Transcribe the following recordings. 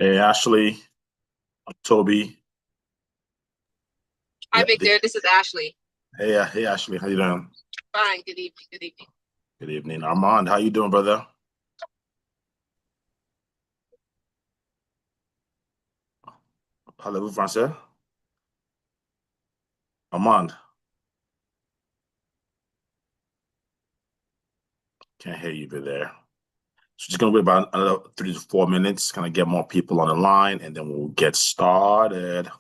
Hey, Ashley, I'm Toby. Hi, Yeah, Victor. This is Ashley. hey, Ashley, how you doing? Fine. Good evening. Good evening. Good evening, Armand. How you doing, brother? Parlez-vous français? Armand, can't hear you over there. So just gonna wait about another 3 to 4 minutes, kind of get more people on the line, and then we'll get started.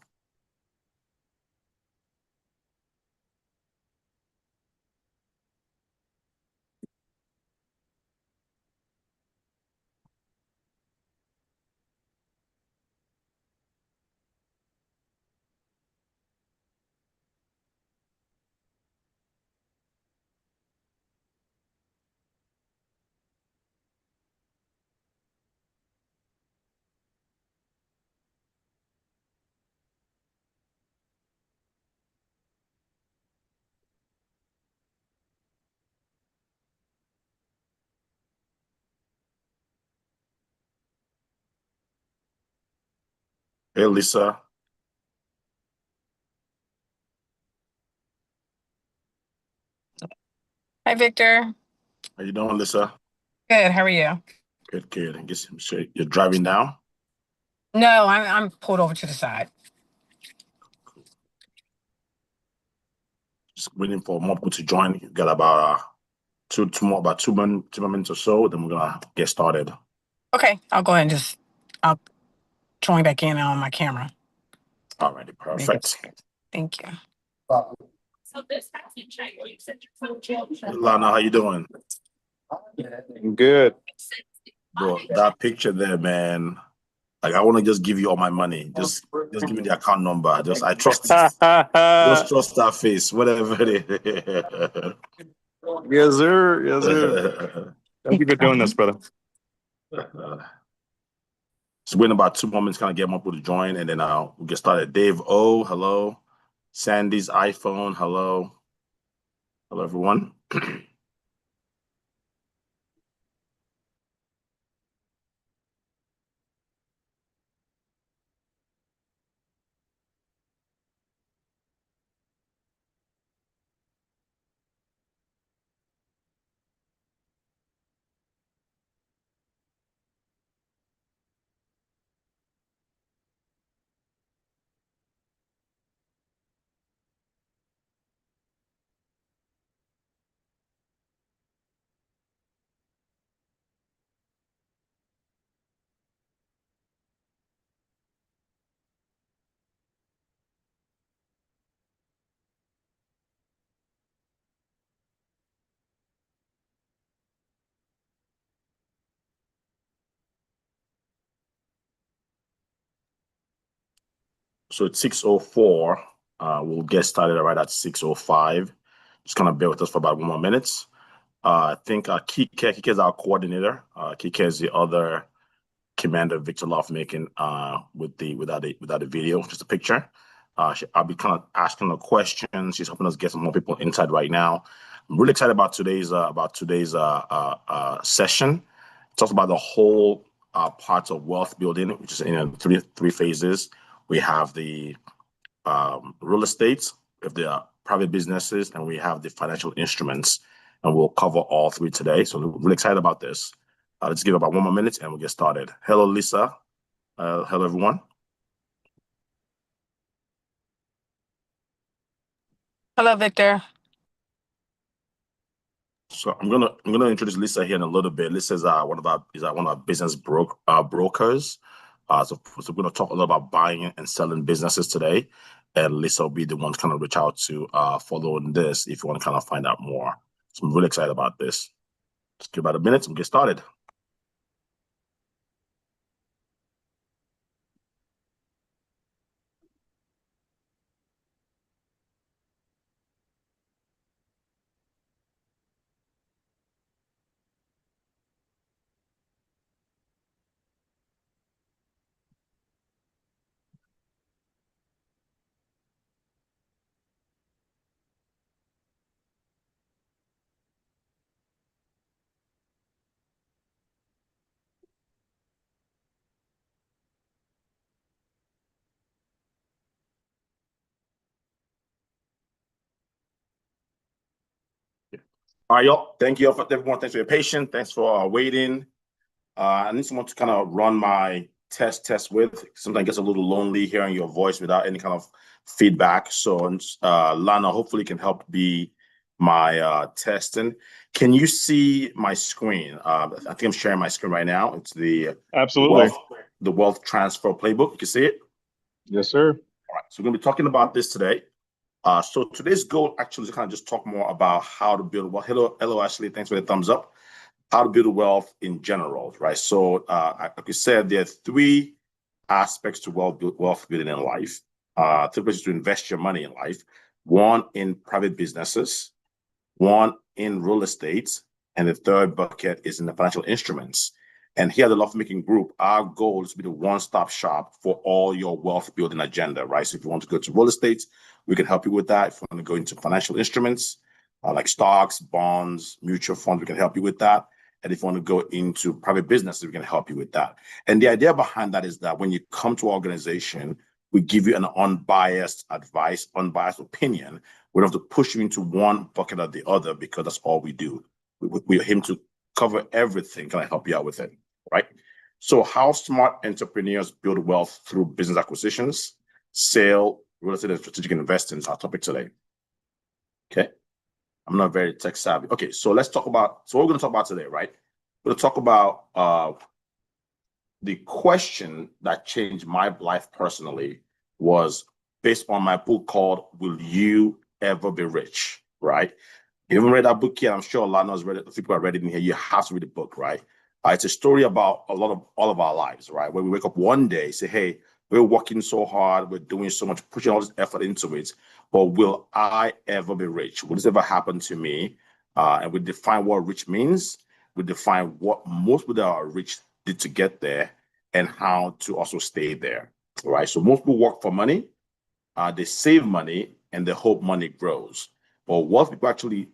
Hey, Lisa, Hi, Victor. how you doing, Lisa? Good. How are you? Good, good. I guess you're driving down. No, I'm pulled over to the side. Just waiting for more people to join. You got about about 2 minutes or so. Then we're gonna get started. Okay, I'll go ahead and I'll join back in on my camera. Alrighty, Make it. perfect. Thank you. Lana, how you doing? Good. Bro, that picture there, man. Like I want to just give you all my money. Just give me the account number. I trust it. Just trust that face, whatever it is. Yes, sir. Yes, sir. Thank you for doing this, brother. So we're in about 2 moments, kind of get more people to join, and then we'll get started. Dave O, hello. Sandy's iPhone, hello. Hello, everyone. So it's 6:04. We'll get started right at 6:05. Just kind of bear with us for about 1 more minute. I think Kike is our coordinator. Kike is the other commander Victor Love making without the video, just a picture. I'll be kind of asking her questions. She's helping us get some more people inside right now. I'm really excited about today's session. It talks about the whole parts of wealth building, which is in three phases. We have the real estate, we have the private businesses, and we have the financial instruments. And we'll cover all three today. So we're really excited about this. Let's give about 1 more minute and we'll get started. Hello, Lisa. Hello, everyone. Hello, Victor. So I'm gonna introduce Lisa here in a little bit. Lisa is one of our business brokers. So we're gonna talk a lot about buying and selling businesses today. And Lisa will be the one to kind of reach out to following this if you want to kind of find out more. So I'm really excited about this. Just give about a minute and get started. All right, y'all. Thank you everyone. Thanks for your patience. Thanks for waiting. I need someone to kind of run my test with. Sometimes it gets a little lonely hearing your voice without any kind of feedback. So Lana hopefully can help be my testing. Can you see my screen? I think I'm sharing my screen right now. It's the Absolutely. wealth transfer playbook. You can see it? Yes, sir. All right. So we're going to be talking about this today. So today's goal actually is to kind of just talk more about how to build wealth. Hello, Ashley. Thanks for the thumbs up. How to build wealth in general, right? So, like we said, there are three aspects to wealth building in life. Three places to invest your money in life. One in private businesses, one in real estate, and the third bucket is in the financial instruments. And here at the Wealth Making Group, our goal is to be the one-stop shop for all your wealth building agenda, right? So if you want to go to real estate, we can help you with that. If you want to go into financial instruments, like stocks, bonds, mutual funds, we can help you with that. And if you want to go into private businesses, we can help you with that. And the idea behind that is that when you come to our organization, we give you an unbiased advice, unbiased opinion. We don't have to push you into one bucket or the other because that's all we do. We're here to cover everything. Can I help you out with it? Right? So how smart entrepreneurs build wealth through business acquisitions, sale, real estate, and strategic investing is our topic today. Okay. I'm not very tech savvy. Okay, so let's talk about, so what we're going to talk about today, right? We're going to talk about the question that changed my life personally was based on my book called Will You Ever Be Rich, right? If you haven't read that book yet, I'm sure a lot of us people are read it in here. You have to read the book, right? It's a story about all of our lives, right? Where we wake up one day, say, hey, we're working so hard, we're doing so much, pushing all this effort into it, but will I ever be rich? Will this ever happen to me? And we define what rich means. We define what most people that are rich did to get there and how to also stay there, right? So most people work for money, they save money, and they hope money grows. But what people actually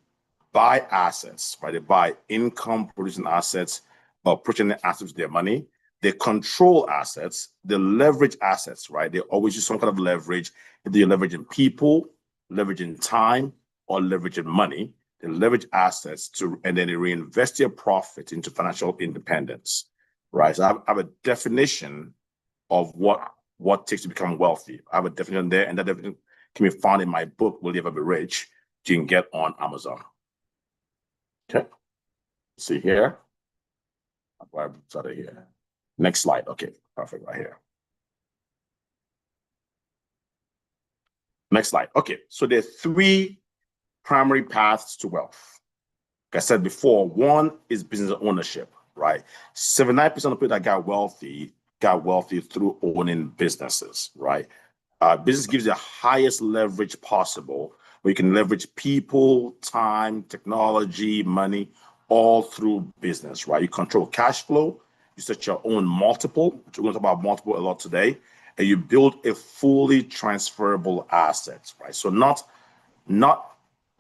buy assets, right? They buy income producing assets or putting the assets with their money. They control assets, they leverage assets, right? They always use some kind of leverage. Either you're leveraging people, leveraging time, or leveraging money. They leverage assets and then they reinvest their profit into financial independence, right? So I have a definition of what it takes to become wealthy. I have a definition there, and that definition can be found in my book, Will You Ever Be Rich? You can get on Amazon. Okay. See here. I'll start it here. Next slide. Okay, perfect, right here. Next slide. Okay, so there are three primary paths to wealth. Like I said before, one is business ownership, right? 79% of people that got wealthy through owning businesses, right? Business gives you the highest leverage possible, where you can leverage people, time, technology, money, all through business, right? You control cash flow, you set your own multiple, which we're going to talk about multiple a lot today, and you build a fully transferable asset, right? So not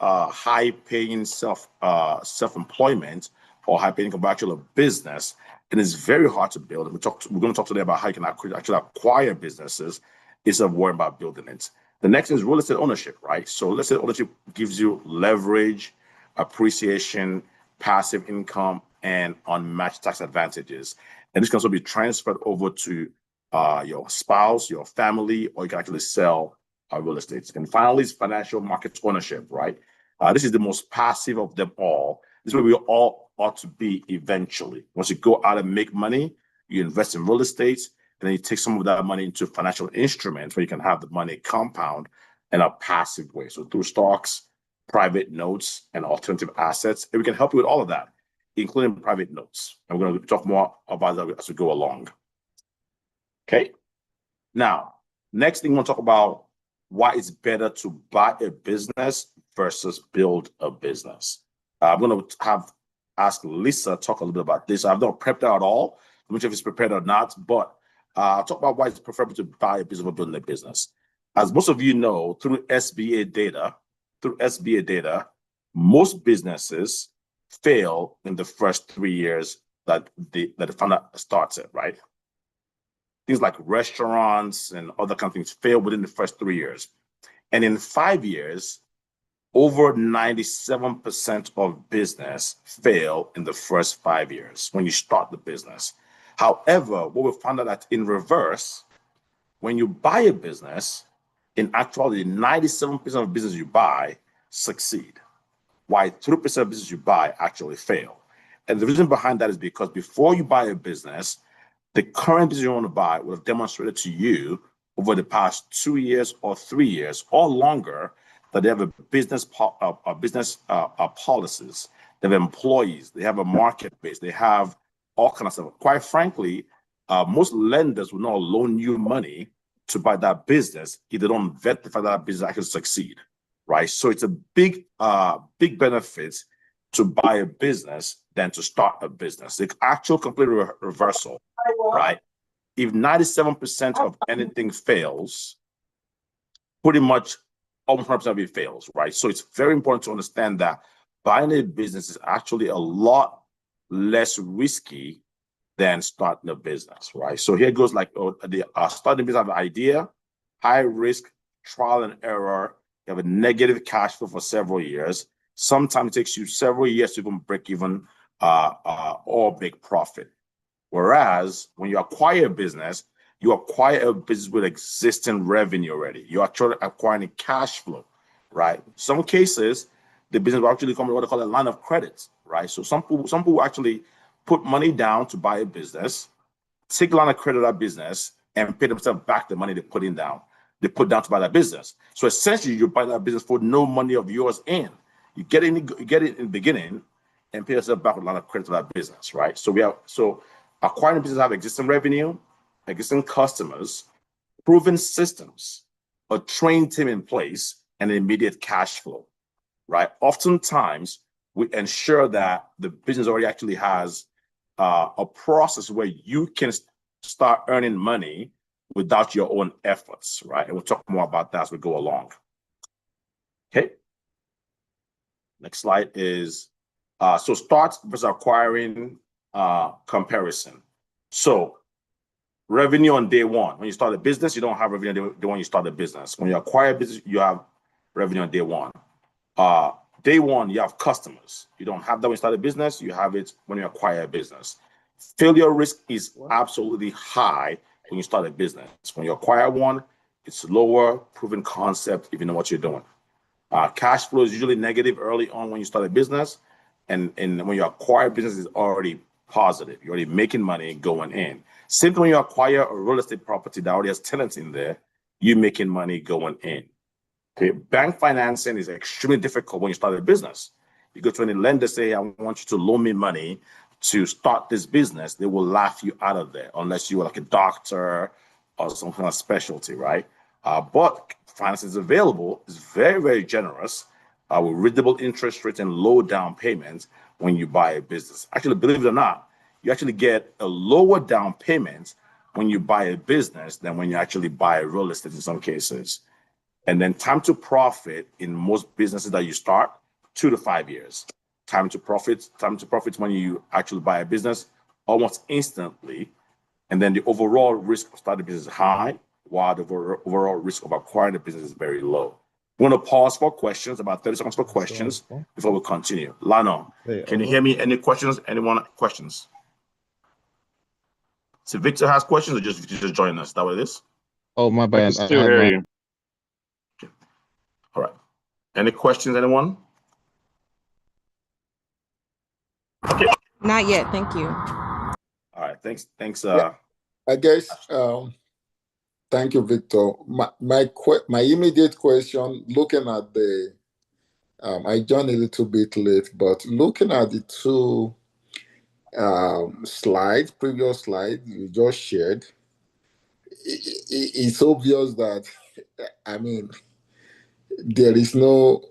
high-paying self-employment or high-paying commercial business, and it's very hard to build. We're going to talk today about how you can actually acquire businesses instead of worrying about building it. The next is real estate ownership, right? So real estate ownership gives you leverage, appreciation, passive income, and unmatched tax advantages. And this can also be transferred over to your spouse, your family, or you can actually sell real estate. And finally, is financial market ownership, right? This is the most passive of them all. This is where we all ought to be eventually. Once you go out and make money, you invest in real estate, and then you take some of that money into financial instruments where you can have the money compound in a passive way. So through stocks, private notes, and alternative assets. And we can help you with all of that, including private notes. And we're going to talk more about that as we go along. Okay. Now, next thing we want to talk about why it's better to buy a business versus build a business. I'm going to ask Lisa talk a little bit about this. I've not prepped her at all. I'm not sure if it's prepared or not, but I'll talk about why it's preferable to buy a business or building a business. As most of you know, through SBA data, most businesses fail in the first 3 years that the founder starts it, right? Things like restaurants and other companies fail within the first 3 years. And in 5 years, over 97% of business fail in the first 5 years when you start the business. However, what we found out that in reverse, when you buy a business, in actuality, 97% of business you buy succeed, while 3% of business you buy actually fail. And the reason behind that is because before you buy a business, the current business you want to buy will have demonstrated to you over the past 2 years or 3 years or longer that they have a business policies, they have employees, they have a market base, they have all kinds of stuff. Quite frankly, most lenders will not loan you money to buy that business if they don't vet the fact that business actually succeed, right? So it's a big benefit to buy a business than to start a business. The actual complete reversal, right? If 97% of anything fails, pretty much almost 100% of it fails, right? So it's very important to understand that buying a business is actually a lot less risky than starting a business, right? So here goes like starting a business, have an idea, high risk, trial and error. You have a negative cash flow for several years. Sometimes it takes you several years to even break even or make profit. Whereas when you acquire a business with existing revenue already. You're actually acquiring cash flow, right? Some cases, the business will actually come with what they call a line of credit, right? So some people actually put money down to buy a business, take a line of credit of that business, and pay themselves back the money they put down to buy that business. So essentially, you buy that business for no money of yours in. You get it in the beginning and pay yourself back with a line of credit to that business, right? So acquiring a business have existing revenue, existing customers, proven systems, a trained team in place, and immediate cash flow, right? Oftentimes, we ensure that the business already actually has a process where you can start earning money without your own efforts, right? And we'll talk more about that as we go along. Okay. Next slide is, so start versus acquiring comparison. So revenue on day one. When you start a business, you don't have revenue on day one you start a business. When you acquire a business, you have revenue on day one. Day one, you have customers. You don't have that when you start a business. You have it when you acquire a business. Failure risk is absolutely high when you start a business. When you acquire one, it's lower, proven concept if you know what you're doing. Cash flow is usually negative early on when you start a business. And when you acquire a business, it's already positive. You're already making money going in. Simply when you acquire a real estate property that already has tenants in there, you're making money going in. Okay, bank financing is extremely difficult when you start a business. You go to any lender, say, I want you to loan me money to start this business. They will laugh you out of there unless you are like a doctor or some kind of specialty, right? But financing is available. It's very, very generous with reasonable interest rates and low down payments when you buy a business. Actually, believe it or not, you actually get a lower down payment when you buy a business than when you actually buy real estate in some cases. And then time to profit in most businesses that you start, 2 to 5 years. Time to profit when you actually buy a business, almost instantly. And then the overall risk of starting a business is high, while the overall risk of acquiring a business is very low. We're going to pause for questions, about 30 seconds for questions before we continue. Lano, can you hear me? Any questions? Anyone questions? So Victor has questions or just join us? Is that what it is? Oh, my bad. I can still hear you. Okay. All right. Any questions, anyone? Okay. Not yet, thank you. All right. Thanks. I guess, thank you, Victor. My immediate question, looking at the, I joined a little bit late, but looking at the two previous slides you just shared, it's obvious that, I mean, there is no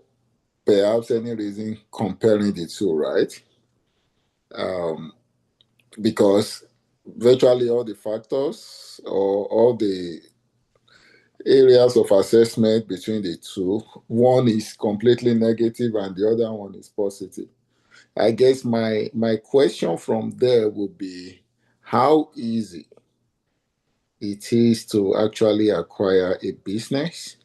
perhaps any reason comparing the two, right? Because virtually all the factors or all the areas of assessment between the two, one is completely negative and the other one is positive. I guess my question from there would be how easy it is to actually acquire a business.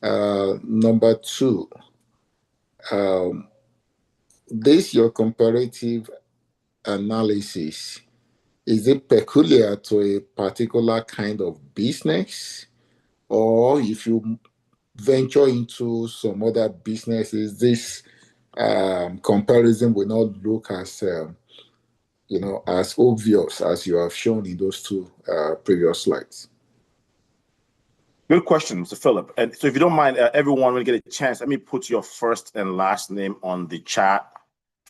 Number two, This your comparative analysis, is it peculiar to a particular kind of business? Or if you venture into some other businesses, this comparison will not look as as obvious as you have shown in those two previous slides? Good question, Mr. Philip. And so if you don't mind, everyone, when you get a chance, let me put your first and last name on the chat.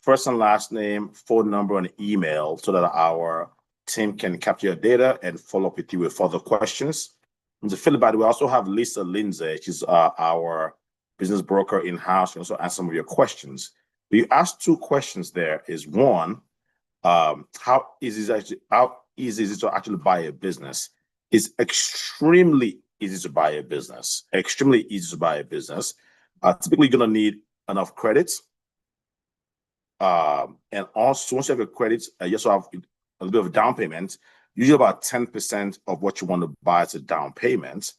First and last name, phone number, and email so that our team can capture your data and follow up with you with further questions. Mr. Philip, by the way, we also have Lisa Lindsay. She's our business broker in-house. She also answer some of your questions. You asked two questions there. Is one, how easy is it to actually buy a business? It's extremely easy to buy a business. Extremely easy to buy a business. Typically, you're going to need enough credits. And also, once you have your credits, you also have a little bit of down payment. Usually about 10% of what you want to buy is a down payment.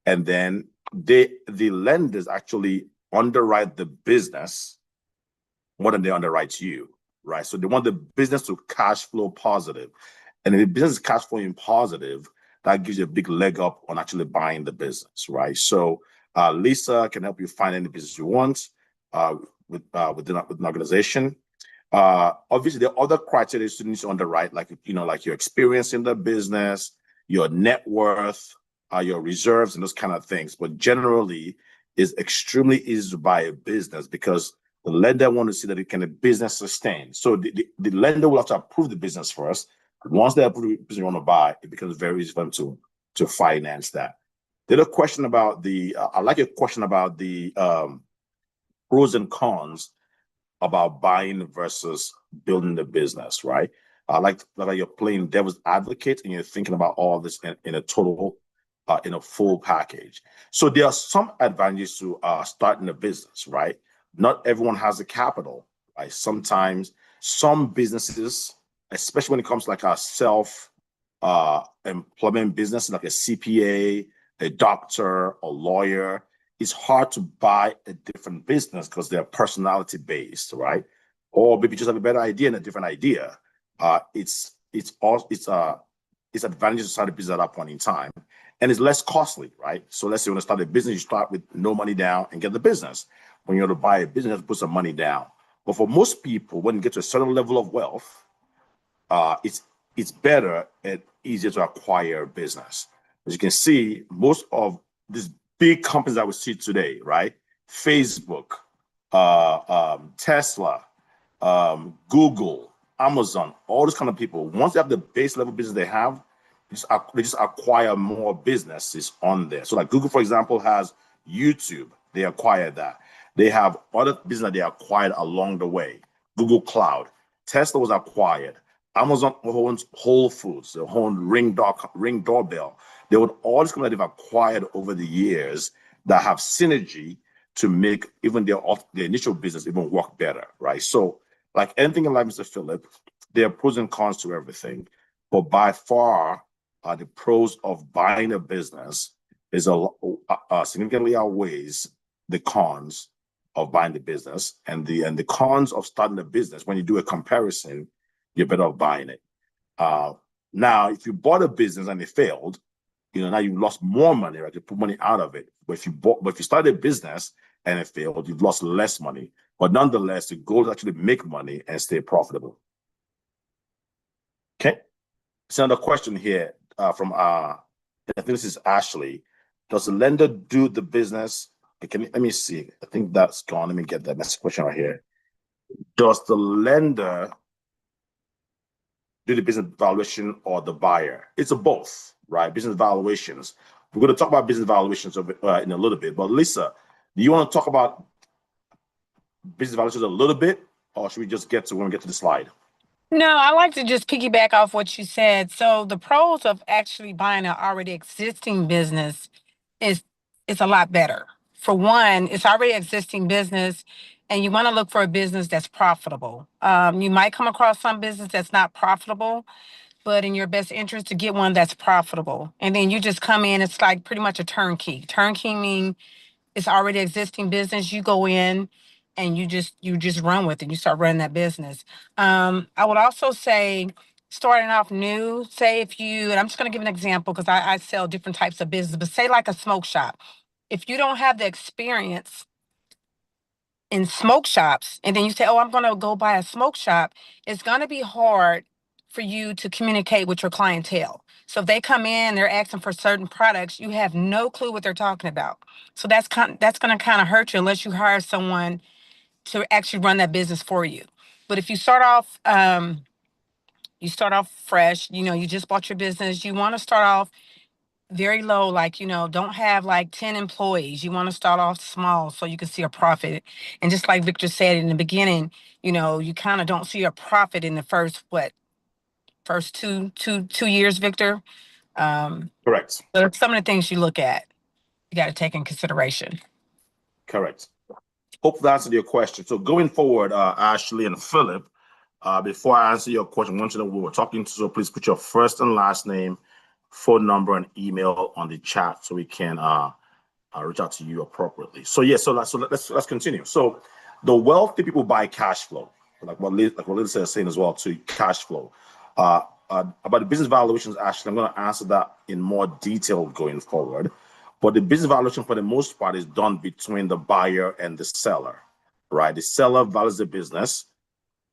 And then the lenders actually underwrite the business more than they underwrite you, right? So they want the business to cash flow positive. And if the business is cash flowing positive, that gives you a big leg up on actually buying the business, right? So Lisa can help you find any business you want within an organization. Obviously, there are other criteria you need to underwrite, like like your experience in the business, your net worth, your reserves, and those kind of things. But generally, it's extremely easy to buy a business because the lender wants to see that it can a business sustain. So the lender will have to approve the business first. Once they approve the business you want to buy, it becomes very easy for them to finance that. The other question about I like your question about the pros and cons about buying versus building the business, right? Like you're playing devil's advocate and you're thinking about all this in a total, in a full package. So there are some advantages to starting a business, right? Not everyone has the capital, right? Sometimes some businesses, especially when it comes to like a self-employment business, like a CPA, a doctor, a lawyer, it's hard to buy a different business because they're personality based, right? Or maybe just have a better idea and a different idea. It's advantages to start a business at that point in time, and it's less costly, right? So let's say when you start a business, you start with no money down and get the business. When you're to buy a business, you have to put some money down. But for most people, when you get to a certain level of wealth, it's better and easier to acquire a business. As you can see, most of these big companies that we see today, right? Facebook, Tesla, Google, Amazon, all those kind of people, once they have the base level business they have, they just acquire more businesses on there. So like Google, for example, has YouTube. They acquired that. They have other business that they acquired along the way. Google Cloud. Tesla was acquired. Amazon owns Whole Foods. They own Ring Doorbell. They would all these companies they've acquired over the years that have synergy to make even their initial business even work better, right? So like anything in life, Mr. Philip, there are pros and cons to everything. But by far, the pros of buying a business is significantly outweighs the cons of buying the business. And the cons of starting a business, when you do a comparison, you're better off buying it. Now, if you bought a business and it failed, now you've lost more money, right? You put money out of it. But if you started a business and it failed, you've lost less money. But nonetheless, the goal is actually make money and stay profitable. Okay. So another question here from I think this is Ashley. Does the lender do the business? Let me see. I think that's gone. Let me get that next question right here. Does the lender do the business valuation or the buyer? It's a both, right? Business valuations. We're going to talk about business valuations in a little bit. But Lisa, do you want to talk about business valuations a little bit, or should we just get to when we get to the slide? No, I like to just piggyback off what you said. So the pros of actually buying an already existing business is a lot better. For one, it's already existing business, and you want to look for a business that's profitable. You might come across some business that's not profitable, but in your best interest to get one that's profitable. And then you just come in, it's like pretty much a turnkey. Turnkey means it's already existing business. You go in, and you just run with it. You start running that business. I would also say starting off new, say if you, and I'm just going to give an example because I sell different types of business, but say like a smoke shop. If you don't have the experience in smoke shops, and then you say, oh, I'm going to go buy a smoke shop, it's going to be hard for you to communicate with your clientele. So if they come in, they're asking for certain products, you have no clue what they're talking about. So that's going to kind of hurt you unless you hire someone to actually run that business for you. But if you start off fresh, you just bought your business, you want to start off very low, like, don't have like 10 employees. You want to start off small so you can see a profit. And just like Victor said in the beginning, you kind of don't see a profit in the first two years, Victor. Correct. So that's some of the things you look at, you got to take in consideration. Correct. Hope that answered your question. So going forward, Ashley and Philip, before I answer your question, I want you to know who we're talking to. So please put your first and last name, phone number, and email on the chat so we can reach out to you appropriately. So let's continue. So the wealthy people buy cash flow, like what Lisa is saying as well, to cash flow. About the business valuations, Ashley, I'm going to answer that in more detail going forward. But the business valuation, for the most part, is done between the buyer and the seller, right? The seller values the business,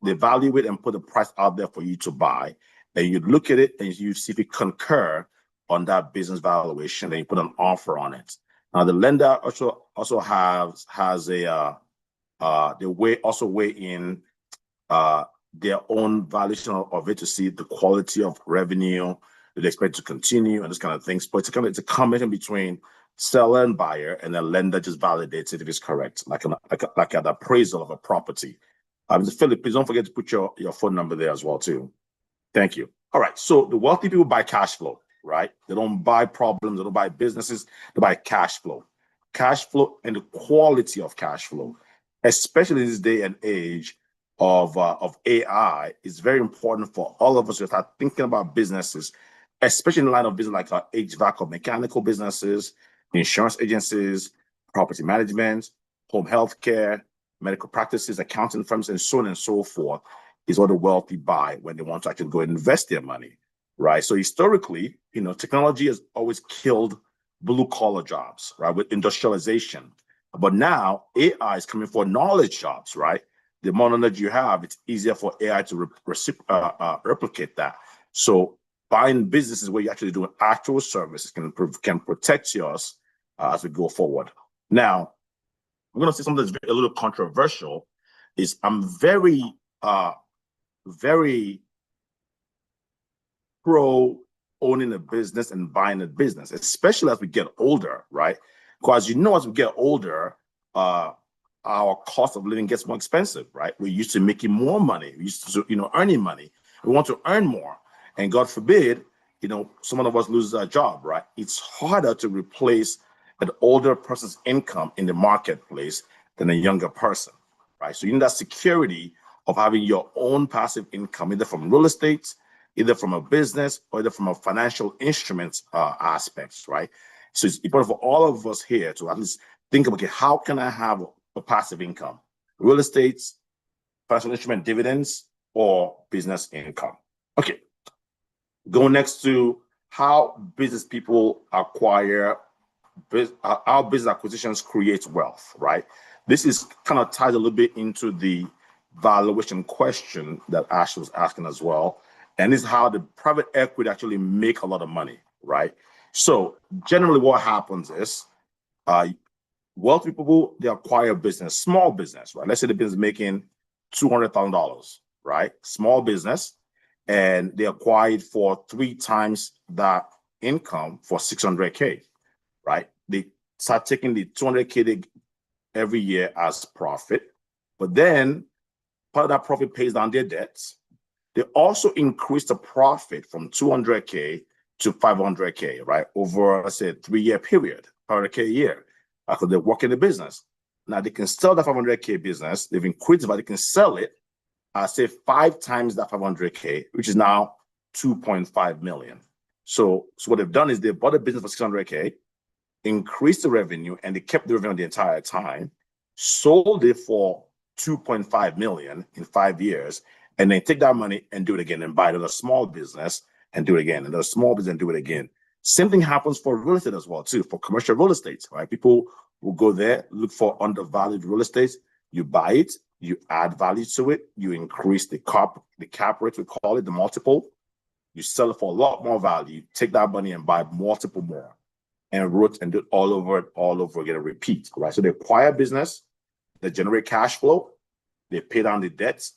they value it and put the price out there for you to buy. And you look at it and you see if it concur on that business valuation, and you put an offer on it. Now, the lender also has a they weigh in their own valuation of it to see the quality of revenue that they expect to continue and this kind of things. But it's a combination between seller and buyer, and the lender just validates it if it's correct, like an appraisal of a property. Philip, please don't forget to put your phone number there as well too. Thank you. All right. So the wealthy people buy cash flow, right? They don't buy problems. They don't buy businesses. They buy cash flow. Cash flow and the quality of cash flow, especially in this day and age of AI, is very important for all of us to start thinking about businesses, especially in the line of business like HVAC or mechanical businesses, insurance agencies, property management, home health care, medical practices, accounting firms, and so on and so forth, is what the wealthy buy when they want to actually go and invest their money, right? So historically, technology has always killed blue-collar jobs, right, with industrialization. But now AI is coming for knowledge jobs, right? The more knowledge you have, it's easier for AI to replicate that. So buying businesses where you're actually doing actual services can protect us as we go forward. Now, I'm going to say something that's a little controversial. Is I'm very pro owning a business and buying a business, especially as we get older, right? Because as we get older, our cost of living gets more expensive, right? We're used to making more money. We're used to, earning money. We want to earn more. And God forbid, someone of us loses a job, right? It's harder to replace an older person's income in the marketplace than a younger person, right? So you need that security of having your own passive income, either from real estate, either from a business, or either from a financial instruments aspects, right? So it's important for all of us here to at least think about, okay, how can I have a passive income? Real estate, financial instrument dividends, or business income. Okay, go next to how business people acquire, how business acquisitions create wealth, right? This is kind of tied a little bit into the valuation question that Ash was asking as well. And this is how the private equity actually make a lot of money, right? So generally what happens is wealthy people, they acquire business, small business, right? Let's say the business is making $200,000, right? Small business, and they acquired for 3 times that income for $600K, right? They start taking the $200K every year as profit, but then part of that profit pays down their debts. They also increase the profit from $200K to $500K, right? Over, let's say, a 3-year period, $500K a year, because they work in the business. Now they can sell the $500K business. They've increased it, but they can sell it, say 5 times that $500K, which is now $2.5 million. So what they've done is they bought a business for $600K, increased the revenue, and they kept the revenue the entire time, sold it for 2.5 million in 5 years, and then take that money and do it again and buy another small business and do it again, another small business and do it again. Same thing happens for real estate as well, too, for commercial real estate, right? People will go there, look for undervalued real estate. You buy it, you add value to it, you increase the cap rate, we call it, the multiple. You sell it for a lot more value, take that money and buy multiple more, and root and do it all over again and repeat, right? So they acquire business, they generate cash flow, they pay down the debts,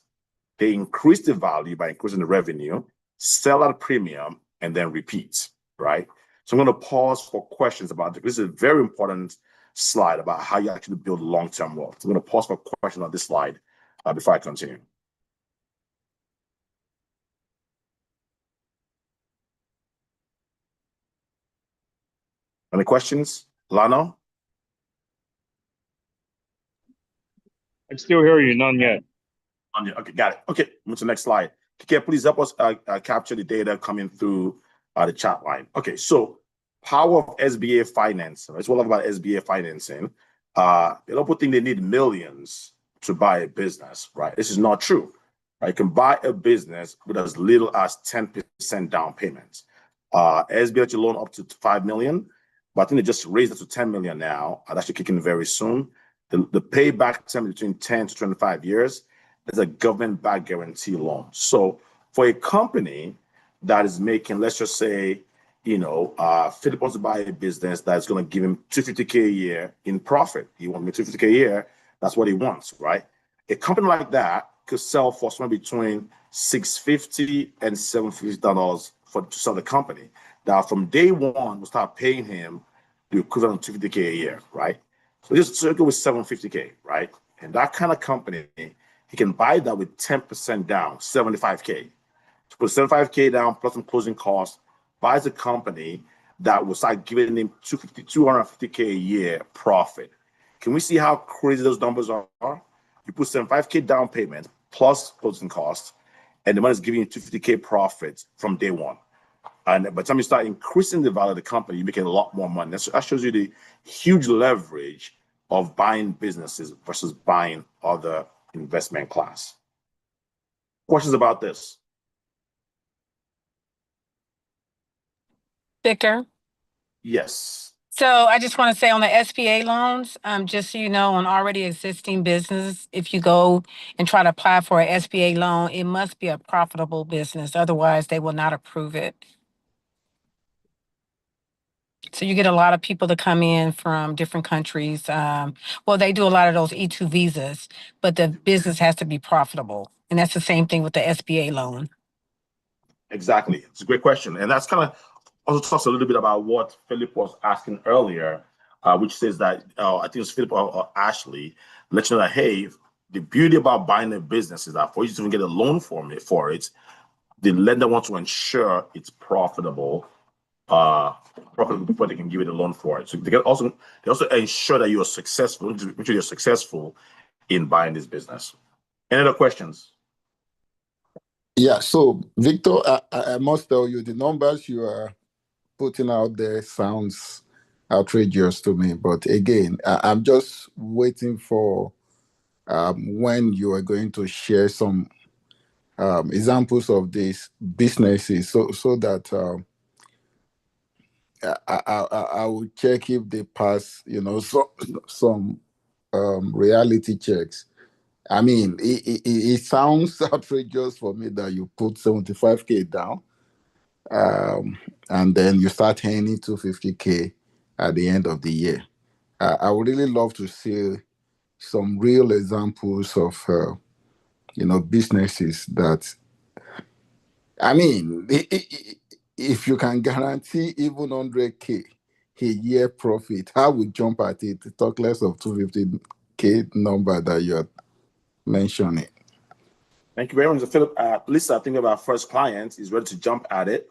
they increase the value by increasing the revenue, sell at a premium, and then repeat, right? So I'm going to pause for questions about this. This is a very important slide about how you actually build long-term wealth. I'm going to pause for questions on this slide before I continue. Any questions? Lano? I still hear you, none yet. Okay, got it. Okay, move to the next slide. Okay, please help us capture the data coming through the chat line. Okay, so power of SBA finance. It's all about SBA financing. They don't think they need millions to buy a business, right? This is not true. Right? You can buy a business with as little as 10% down payment. SBA let you loan up to 5 million, but I think they just raised it to 10 million now. That should kick in very soon. The payback time between 10 to 25 years is a government-backed guarantee loan. So for a company that is making, let's just say, Philip wants to buy a business that's going to give him $250K a year in profit. He wants me $250K a year. That's what he wants, right? A company like that could sell for somewhere between $650 and $750 to sell the company. Now, from day one, we'll start paying him the equivalent of $250K a year, right? So just go with $750K, right? And that kind of company, he can buy that with 10% down, $75K. To put $75K down plus some closing costs, buys a company that will start giving him $250K a year profit. Can we see how crazy those numbers are? You put $75K down payment plus closing costs, and the money is giving you $250K profit from day one. And by the time you start increasing the value of the company, you're making a lot more money. That shows you the huge leverage of buying businesses versus buying other investment class. Questions about this? Victor? Yes. So I just want to say on the SBA loans, just so you know, on already existing business, if you go and try to apply for an SBA loan, it must be a profitable business. Otherwise, they will not approve it. So you get a lot of people that come in from different countries. Well, they do a lot of those E-2 visas, but the business has to be profitable. And that's the same thing with the SBA loan. Exactly. It's a great question. And that's kind of also talks a little bit about what Philip was asking earlier, which says that, I think it was Philip or Ashley, let you know that, hey, the beauty about buying a business is that for you to even get a loan for it, the lender wants to ensure it's profitable before they can give you the loan for it. So they also ensure that you are successful, which you're successful in buying this business. Any other questions? Yeah, so Victor, I must tell you, the numbers you are putting out there sounds outrageous to me. But again, I'm just waiting for when you are going to share some examples of these businesses, so that I will check if they pass, some reality checks. I mean, it sounds outrageous for me that you put $75K down, and then you start earning $250K at the end of the year. I would really love to see some real examples of, businesses that, I mean, if you can guarantee even $100K a year profit, I would jump at it. Talk less of $250K number that you're mentioning. Thank you very much, Philip. Lisa, I think our first client is ready to jump at it.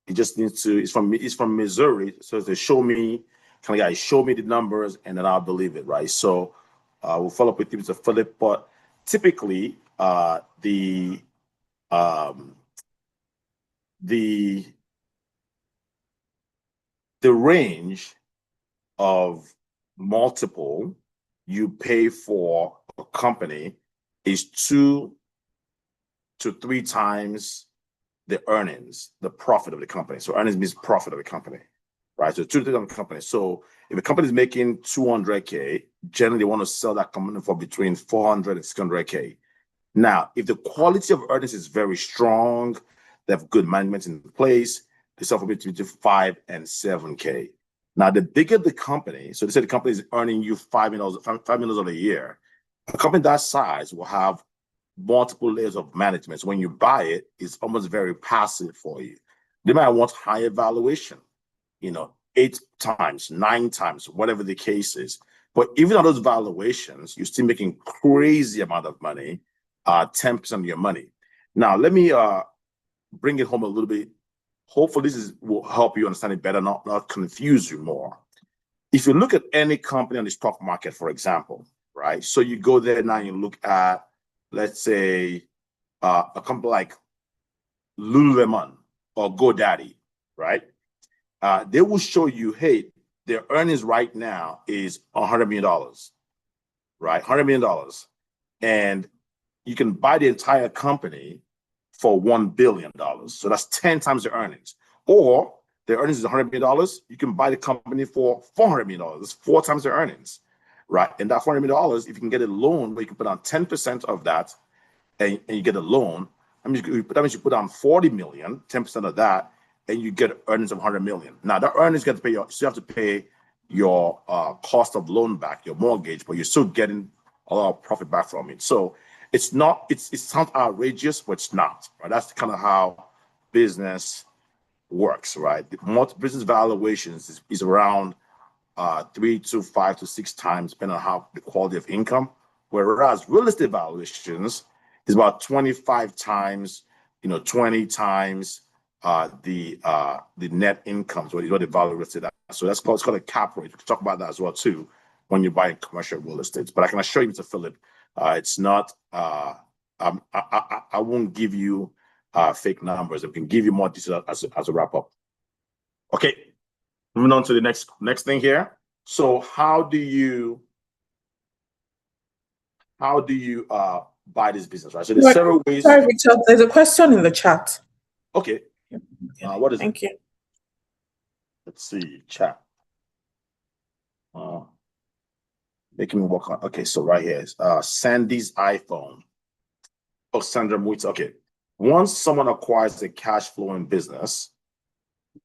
He just needs to. It's from Missouri, so they show me the numbers, and then I'll believe it, right? So we'll follow up with you, Mr. Philip. But typically, the range of multiple you pay for a company is 2 to 3 times the earnings, the profit of the company. So earnings means profit of the company, right? So 2 to 3 times the company. So if a company is making 200K, generally they want to sell that company for between 400 and 600K. Now, if the quality of earnings is very strong, they have good management in place, they sell for between 5 and 7K. Now, the bigger the company, so they say the company is earning you $5 million a year, a company that size will have multiple layers of management. So when you buy it, it's almost very passive for you. They might want higher valuation, 8 times, 9 times, whatever the case is. But even on those valuations, you're still making crazy amount of money, 10% of your money. Now, let me bring it home a little bit. Hopefully, will help you understand it better, not confuse you more. If you look at any company on the stock market, for example, right? So you go there now and you look at, let's say, a company like Lululemon or GoDaddy, right? They will show you, hey, their earnings right now is $100 million, right? $100 million. And you can buy the entire company for $1 billion. So that's 10 times the earnings. Or their earnings is $100 million. You can buy the company for $400 million. That's 4 times their earnings, right? And that $400 million, if you can get a loan where you can put on 10% of that and you get a loan, that means you put on 40 million, 10% of that, and you get earnings of 100 million. Now that earnings get to pay you still have to pay your cost of loan back, your mortgage, but you're still getting a lot of profit back from it. So it sounds outrageous, but it's not, right? That's kind of how business works, right? The business valuations is around 3 to 5 to 6 times, depending on how the quality of income. Whereas real estate valuations is about 25 times, 20 times the net income, so what the value is. So it's called a cap rate. We can talk about that as well too when you're buying commercial real estate. But I can assure you, Mr. Philip, it's not. I won't give you fake numbers. I can give you more detail as a wrap up. Okay, moving on to the next thing here. So how do you buy this business, right? So there's several ways. Sorry, Richard, there's a question in the chat. Okay. What is Thank it? you. Let's see, chat. Making me work on. Okay, so right here is Sandy's iPhone. Oh, Sandra Muitz. Okay. Once someone acquires a cash flowing business,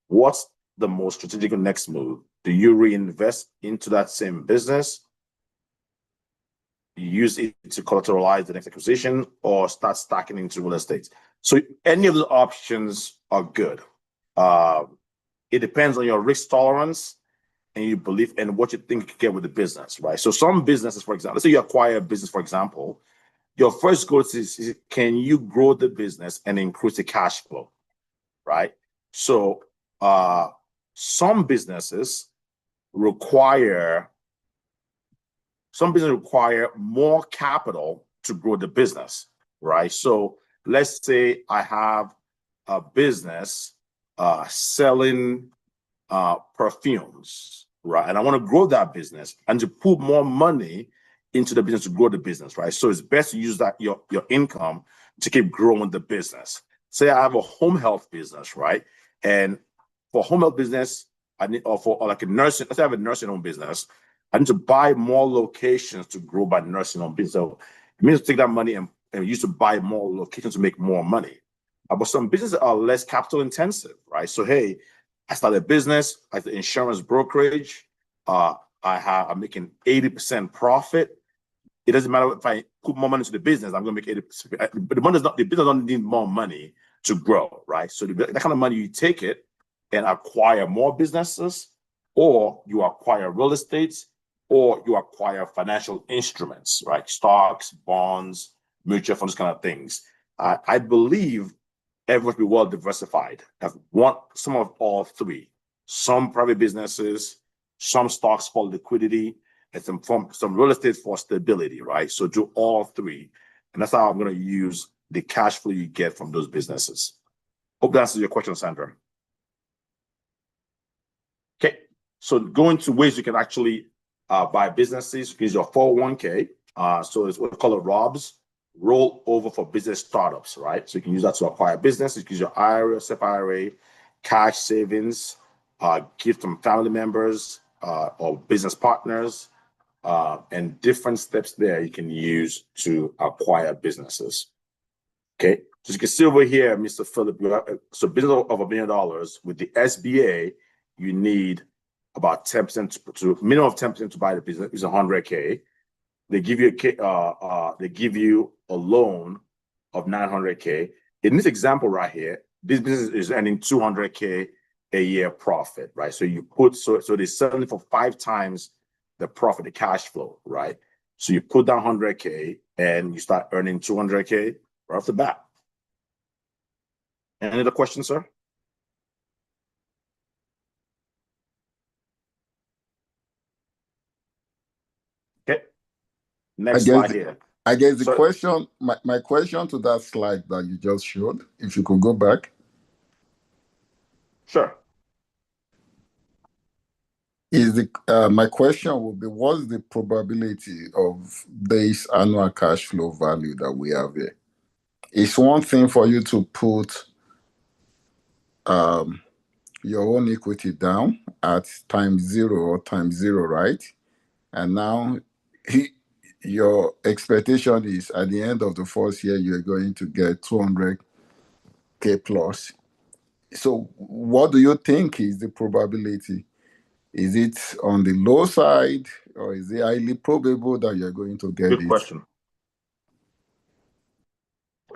what's the most strategic next move? Do you reinvest into that same business? Use it to collateralize the next acquisition, or start stacking into real estate? So any of the options are good. It depends on your risk tolerance and your belief and what you think you can get with the business, right? So some businesses, for example, let's say you acquire a business, for example, your first goal is can you grow the business and increase the cash flow, right? So some businesses require more capital to grow the business, right? So let's say I have a business selling perfumes, right? And I want to grow that business and to put more money into the business to grow the business, right? So it's best to use that your income to keep growing the business. Say I have a home health business, right? And for home health business, I need, or like a nursing, let's say I have a nursing home business, I need to buy more locations to grow my nursing home business. So it means to take that money and use to buy more locations to make more money. But some businesses are less capital intensive, right? So hey, I started a business like the insurance brokerage. I'm making 80% profit. It doesn't matter if I put more money into the business, I'm going to make 80%. But the business doesn't need more money to grow, right? So that kind of money, you take it and acquire more businesses, or you acquire real estate, or you acquire financial instruments, right? Stocks, bonds, mutual funds, kind of things. I believe everyone should be well diversified. Have some of all three. Some private businesses, some stocks for liquidity, and some real estate for stability, right? So do all three. And that's how I'm going to use the cash flow you get from those businesses. Hope that answers your question, Sandra. Okay, so going to ways you can actually buy businesses is your 401k. So it's what we call a ROBS. roll over for business startups, right? So you can use that to acquire business. You can use your IRA, SEP IRA, cash savings, gift from family members or business partners, and different steps there you can use to acquire businesses. Okay, so you can see over here, Mr. Philip, so business of $1 million with the SBA, you need about 10% to minimum of 10% to buy the business is $100K. They give you a loan of $900K. In this example right here, this business is earning $200K a year profit, right? So you put so they're selling for 5 times the profit, the cash flow, right? So you put down $100K and you start earning $200K right off the bat. Any other questions, sir? Okay. Next slide here. I guess the So- question, my question to that slide that you just showed, if you could go back. Sure. Is my question would be, what's the probability of this annual cash flow value that we have here? It's one thing for you to put your own equity down at times 0, right? And now your expectation is at the end of the first year, you're going to get 200K plus. So what do you think is the probability? Is it on the low side, or is it highly probable that you're going to get Good it? question.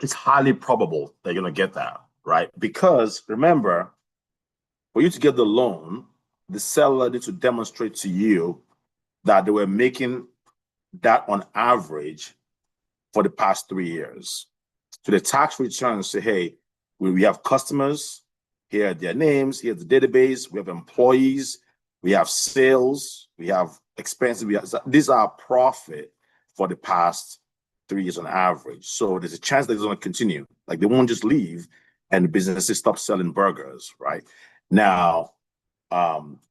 It's highly probable that you're going to get that, right? Because remember, for you to get the loan, the seller needs to demonstrate to you that they were making that on average for the past 3 years. So the tax returns say, hey, we have customers, here are their names, here's the database, we have employees, we have sales, we have expenses, these are profit for the past 3 years on average. So there's a chance that it's going to continue. Like they won't just leave and the businesses stop selling burgers, right? Now,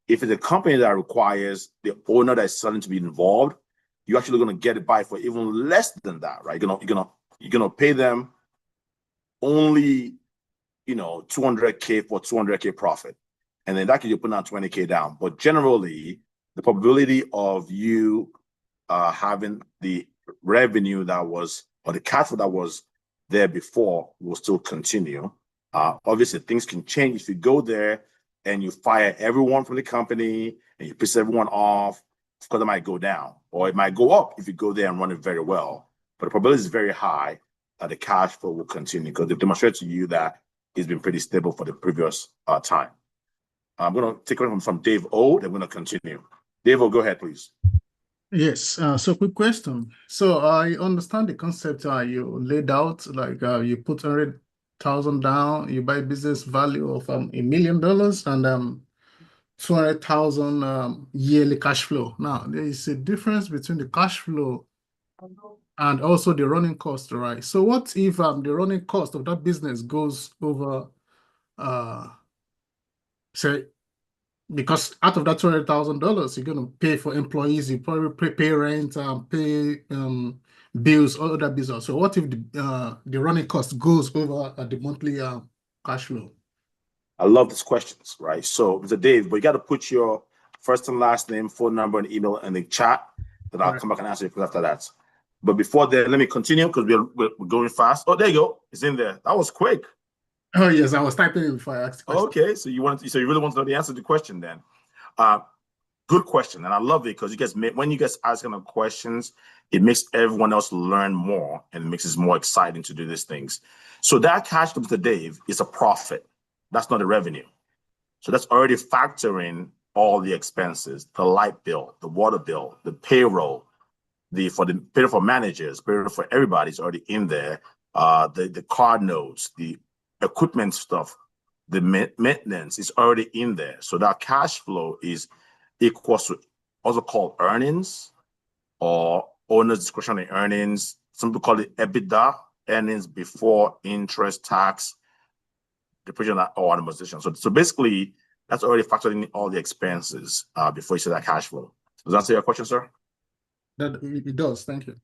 if it's a company that requires the owner that's selling to be involved, you're actually going to get it by for even less than that, right? You're gonna pay them only, 200K for 200K profit, and then that can you put down 20K down. But generally, the probability of you having the revenue that was or the cash flow that was there before will still continue. Obviously, things can change if you go there and you fire everyone from the company and you piss everyone off. Of course, it might go down, or it might go up if you go there and run it very well. But the probability is very high that the cash flow will continue because they've demonstrated to you that it's been pretty stable for the previous time. I'm going to take one from Dave O. Then we're going to continue. Dave O, go ahead, please. Yes. So quick question. So I understand the concept you laid out, like you put 100,000 down, you buy business value of $1 million and 200,000 yearly cash flow. Now there is a difference between the cash flow and also the running cost, right? So what if the running cost of that business goes over, say, because out of that $200,000, you're going to pay for employees, you probably pay rent, pay bills, all other bills. So what if the running cost goes over the monthly cash flow? I love these questions, right? So, Mr. Dave, but you got to put your first and last name, phone number, and email in the chat. Then I'll come back and answer you after that. But before that, let me continue because we're going fast. Oh, there you go. It's in there. That was quick. Oh yes, I was typing it before I asked the question. Okay, so you really want to know the answer to the question then. Good question, and I love it because when you guys asking them questions, it makes everyone else learn more and it makes it more exciting to do these things. So that cash flow to Dave is a profit. That's not a revenue. So that's already factoring all the expenses, the light bill, the water bill, the payroll, payroll for managers, payroll for everybody is already in there. The card notes, the equipment stuff, the maintenance is already in there. So that cash flow is equals to also called earnings or owner's discretionary earnings. Some people call it EBITDA, earnings before interest, tax, depreciation, or amortization. So basically, that's already factored in all the expenses before you see that cash flow. Does that answer your question, sir? It does. Thank you.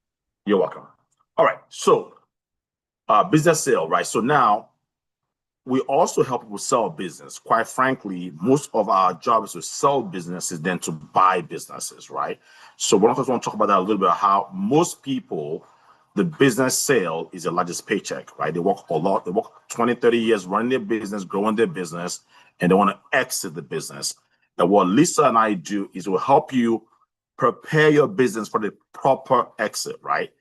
You're welcome. All right. So business sale, right? So now we also help people sell business. Quite frankly, most of our job is to sell businesses than to buy businesses, right? So one of us want to talk about that a little bit, how most people, the business sale is the largest paycheck, right? They work a lot. They work 20, 30 years running their business, growing their business, and they want to exit the business. And what Lisa and I do is we'll help you prepare your business for the proper exit, right?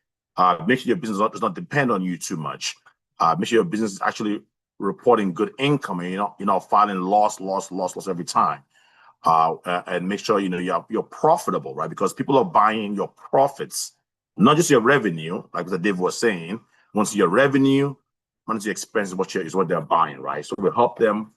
Make sure your business does not depend on you too much. Make sure your business is actually reporting good income and you're not filing loss every time. And make sure you're profitable, right? Because people are buying your profits, not just your revenue, like the Dave was saying. Once your revenue, once your expenses, is what they're buying, right? So we help them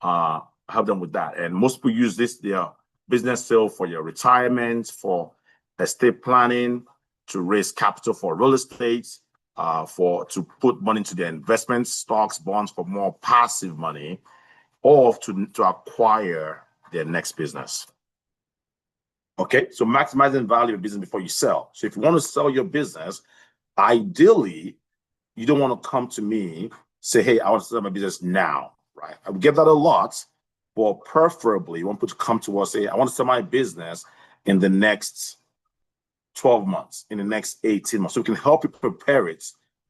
with that. And most people use their business sale for your retirement, for estate planning, to raise capital for real estate, to put money into their investments, stocks, bonds, for more passive money, or to acquire their next business. Okay, so maximizing value of business before you sell. So if you want to sell your business, ideally, you don't want to come to me, say, hey, I want to sell my business now, right? I would get that a lot, but preferably you want people to come to us, say, I want to sell my business in the next 12 months, in the next 18 months. So we can help you prepare it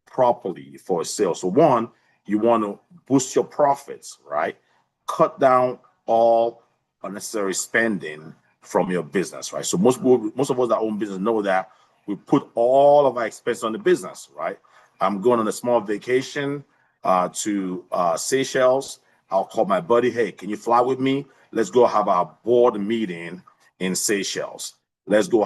properly for a sale. So one, you want to boost your profits, right? Cut down all unnecessary spending from your business, right? So most of us that own business know that we put all of our expenses on the business, right? I'm going on a small vacation to Seychelles. I'll call my buddy, hey, can you fly with me? Let's go have our board meeting in Seychelles. Let's go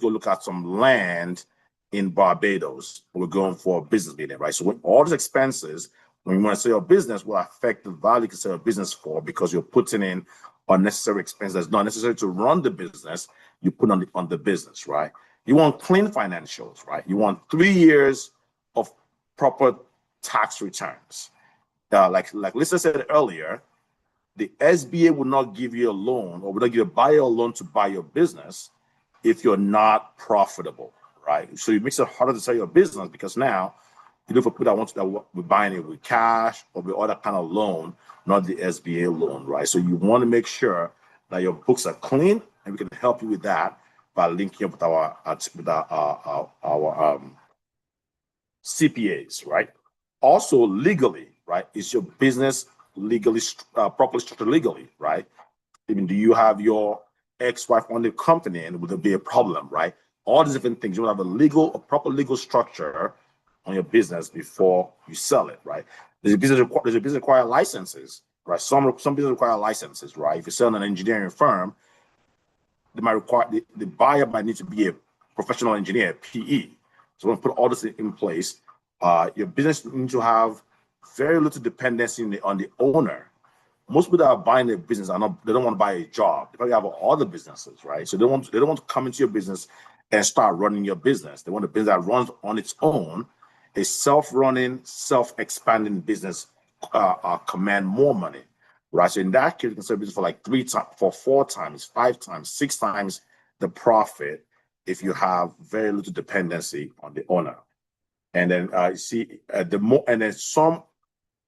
look at some land in Barbados. We're going for a business meeting, right? So when all those expenses, when you want to sell your business, will affect the value you can sell your business for, because you're putting in unnecessary expenses that's not necessary to run the business. You put on the business, right? You want clean financials, right? You want 3 years of proper tax returns. Like Lisa said earlier, the SBA will not give you a loan, or will not give a buyer a loan to buy your business if you're not profitable, right? So it makes it harder to sell your business, because now you look for people that we're buying it with cash or with other kind of loan, not the SBA loan, right? So you want to make sure that your books are clean, and we can help you with that by linking up with our CPAs, right? Also legally, right? Is your business legally properly structured legally, right? I mean, do you have your ex-wife on the company, and would there be a problem, right? All these different things. You want to have a proper legal structure on your business before you sell it, right? Does your business require licenses, right? Some business require licenses, right? If you're selling an engineering firm, they might require the buyer might need to be a professional engineer, a PE. So we're going to put all this in place. Your business needs to have very little dependency on the owner. Most people that are buying their business they don't want to buy a job. They probably have other businesses, right? So they don't want to come into your business and start running your business. They want a business that runs on its own. A self-running, self-expanding business command more money, right? So in that case, you can sell business for like 3 times, for 4 times, 5 times, 6 times the profit if you have very little dependency on the owner. And then some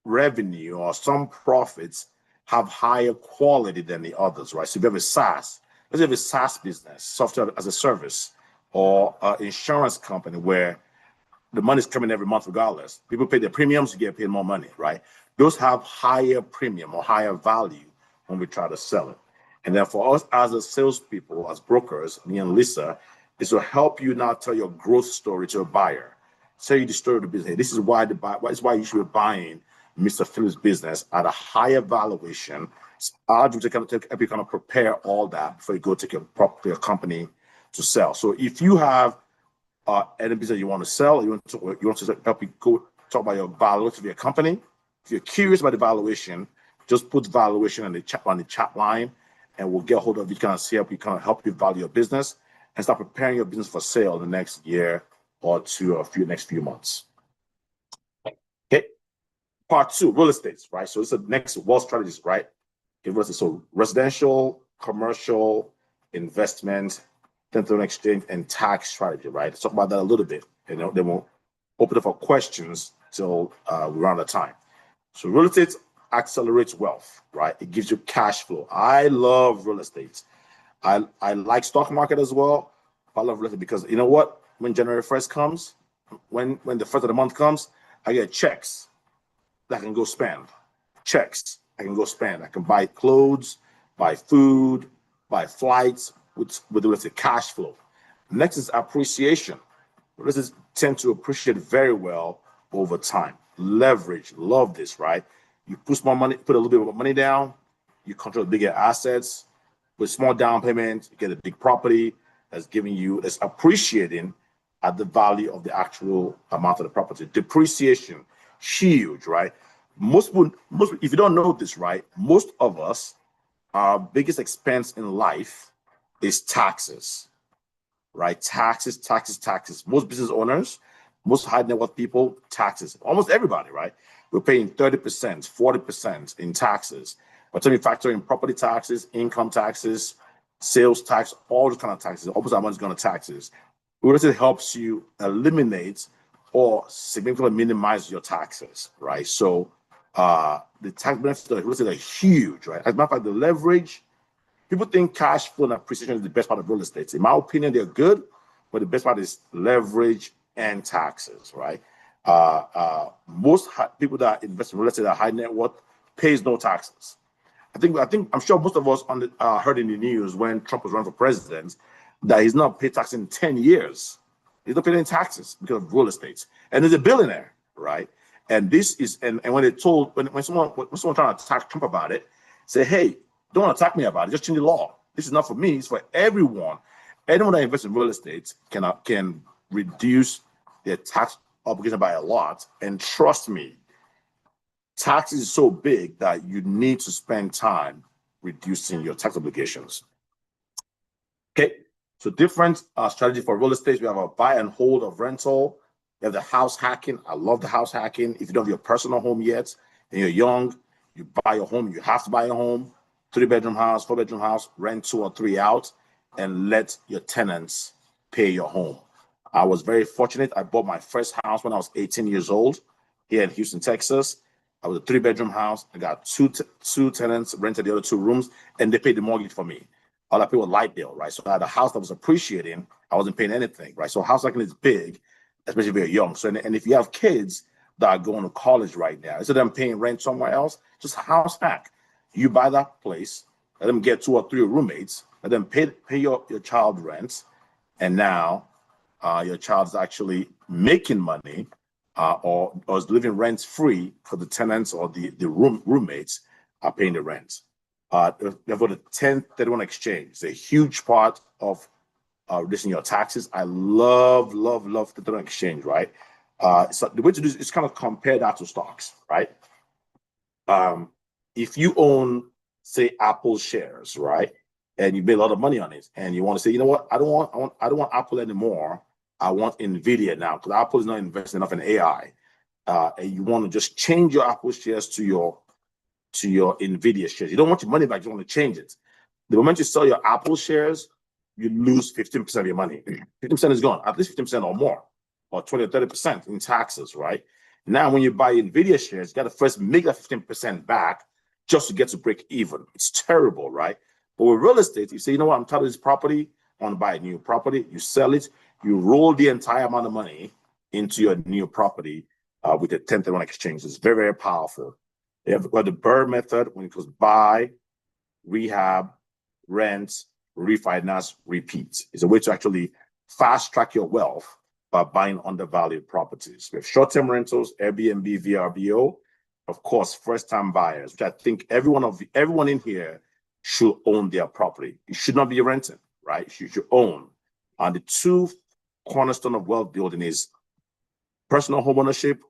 revenue or some profits have higher quality than the others, right? So if you have a SaaS, let's say you have a SaaS business, software as a service, or an insurance company where the money's coming every month regardless. People pay their premiums, you get paid more money, right? Those have higher premium or higher value when we try to sell it. And then for us as a salespeople, as brokers, me and Lisa, is to help you now tell your growth story to a buyer. Tell you the story of the business. Hey, this is why you should be buying Mr. Phillips' business at a higher valuation. I'll help you kind of prepare all that before you go take your company to sell. So if you have any business you want to sell, you want to help you go talk about your valuation of your company. If you're curious about the valuation, just put valuation on the chat line, and we'll get a hold of you. Kind of see we can help you value your business and start preparing your business for sale in the next year or two, or next few months. Okay. Part 2, real estate, right? So this is the next wealth strategies, right? So residential, commercial, investment, 1031 exchange, and tax strategy, right? Let's talk about that a little bit. Then we'll open it for questions till we run out of time. So real estate accelerates wealth, right? It gives you cash flow. I love real estate. I like stock market as well. I love real estate because you know what? When January 1st comes, when the first of the month comes, I get checks that I can go spend. Checks I can go spend. I can buy clothes, buy food, buy flights with real estate cash flow. Next is appreciation. Real estate tend to appreciate very well over time. Leverage, love this, right? You put more money, put a little bit of money down, you control bigger assets. With small down payment, you get a big property that's giving you, that's appreciating at the value of the actual amount of the property. Depreciation, huge, right? Most, if you don't know this, right, most of us, our biggest expense in life is taxes, right? Taxes. Most business owners, most high net worth people, taxes. Almost everybody, right? We're paying 30%, 40% in taxes. By the time you factor in property taxes, income taxes, sales tax, all those kind of taxes, almost our money is going to taxes. Real estate helps you eliminate or significantly minimize your taxes, right? So the tax benefits of real estate are huge, right? As a matter of fact, the leverage, people think cash flow and appreciation is the best part of real estate. In my opinion, they're good, but the best part is leverage and taxes, right? Most people that invest in real estate at high net worth pays no taxes. I'm sure most of us heard in the news when Trump was running for president that he's not paid tax in 10 years. He's not paying any taxes because of real estate. And he's a billionaire, right? And this is, and when they told, when someone trying to attack Trump about it, say, hey, don't attack me about it, just change the law. This is not for me, it's for everyone. Anyone that invests in real estate can reduce their tax obligation by a lot. And trust me, taxes is so big that you need to spend time reducing your tax obligations. Okay, so different strategy for real estate. We have a buy and hold of rental. You have the house hacking. I love the house hacking. If you don't have your personal home yet and you're young, you buy a home, you have to buy a home, 3-bedroom house, 4-bedroom house, rent 2 or 3 out, and let your tenants pay your home. I was very fortunate. I bought my first house when I was 18 years old here in Houston, Texas. I was a 3-bedroom house. I got two tenants, rented the other 2 rooms, and they paid the mortgage for me. All I paid was light bill, right? So I had a house that was appreciating. I wasn't paying anything, right? So house hacking is big, especially if you're young. So, and if you have kids that are going to college right now, instead of them paying rent somewhere else, just house hack. You buy that place, let them get 2 or 3 roommates, let them pay your child rent, and now your child's actually making money or is living rent free for the tenants or the roommates are paying the rent. Therefore, the 1031 exchange is a huge part of reducing your taxes. I love the 1031 exchange, right? So the way to do this is kind of compare that to stocks, right? If you own, say, Apple shares, right, and you made a lot of money on it, and you want to say, you know what, I don't want Apple anymore. I want Nvidia now because Apple is not investing enough in AI, and you want to just change your Apple shares to your Nvidia shares. You don't want your money back; you want to change it. The moment you sell your Apple shares, you lose 15% of your money. 15% is gone, at least 15% or more, or 20 or 30% in taxes, right? Now, when you buy Nvidia shares, you got to first make that 15% back just to get to break even. It's terrible, right? But with real estate, you say, you know what, I'm tired of this property. I want to buy a new property. You sell it. You roll the entire amount of money into your new property with a 1031 exchange. It's very, very powerful. They have got the BRRRR method when it goes buy, rehab, rent, refinance, repeat. It's a way to actually fast track your wealth by buying undervalued properties. We have short-term rentals, Airbnb, VRBO, of course, first-time buyers, which I think everyone in here should own their property. You should not be renting, right? You should own. And the 2 cornerstone of wealth building is personal home ownership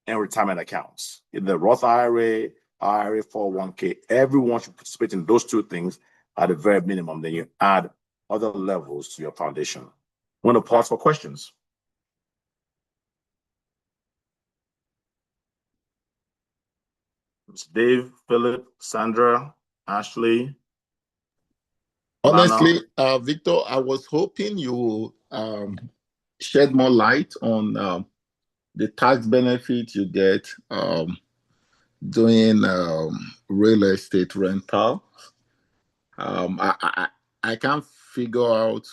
and retirement accounts. In the Roth IRA, 401k, everyone should participate in those 2 things at the very minimum. Then you add other levels to your foundation. I want to pause for questions. It's Dave, Philip, Sandra, Ashley. Honestly, Victor, I was hoping you shed more light on the tax benefit you get doing real estate rental. I can't figure out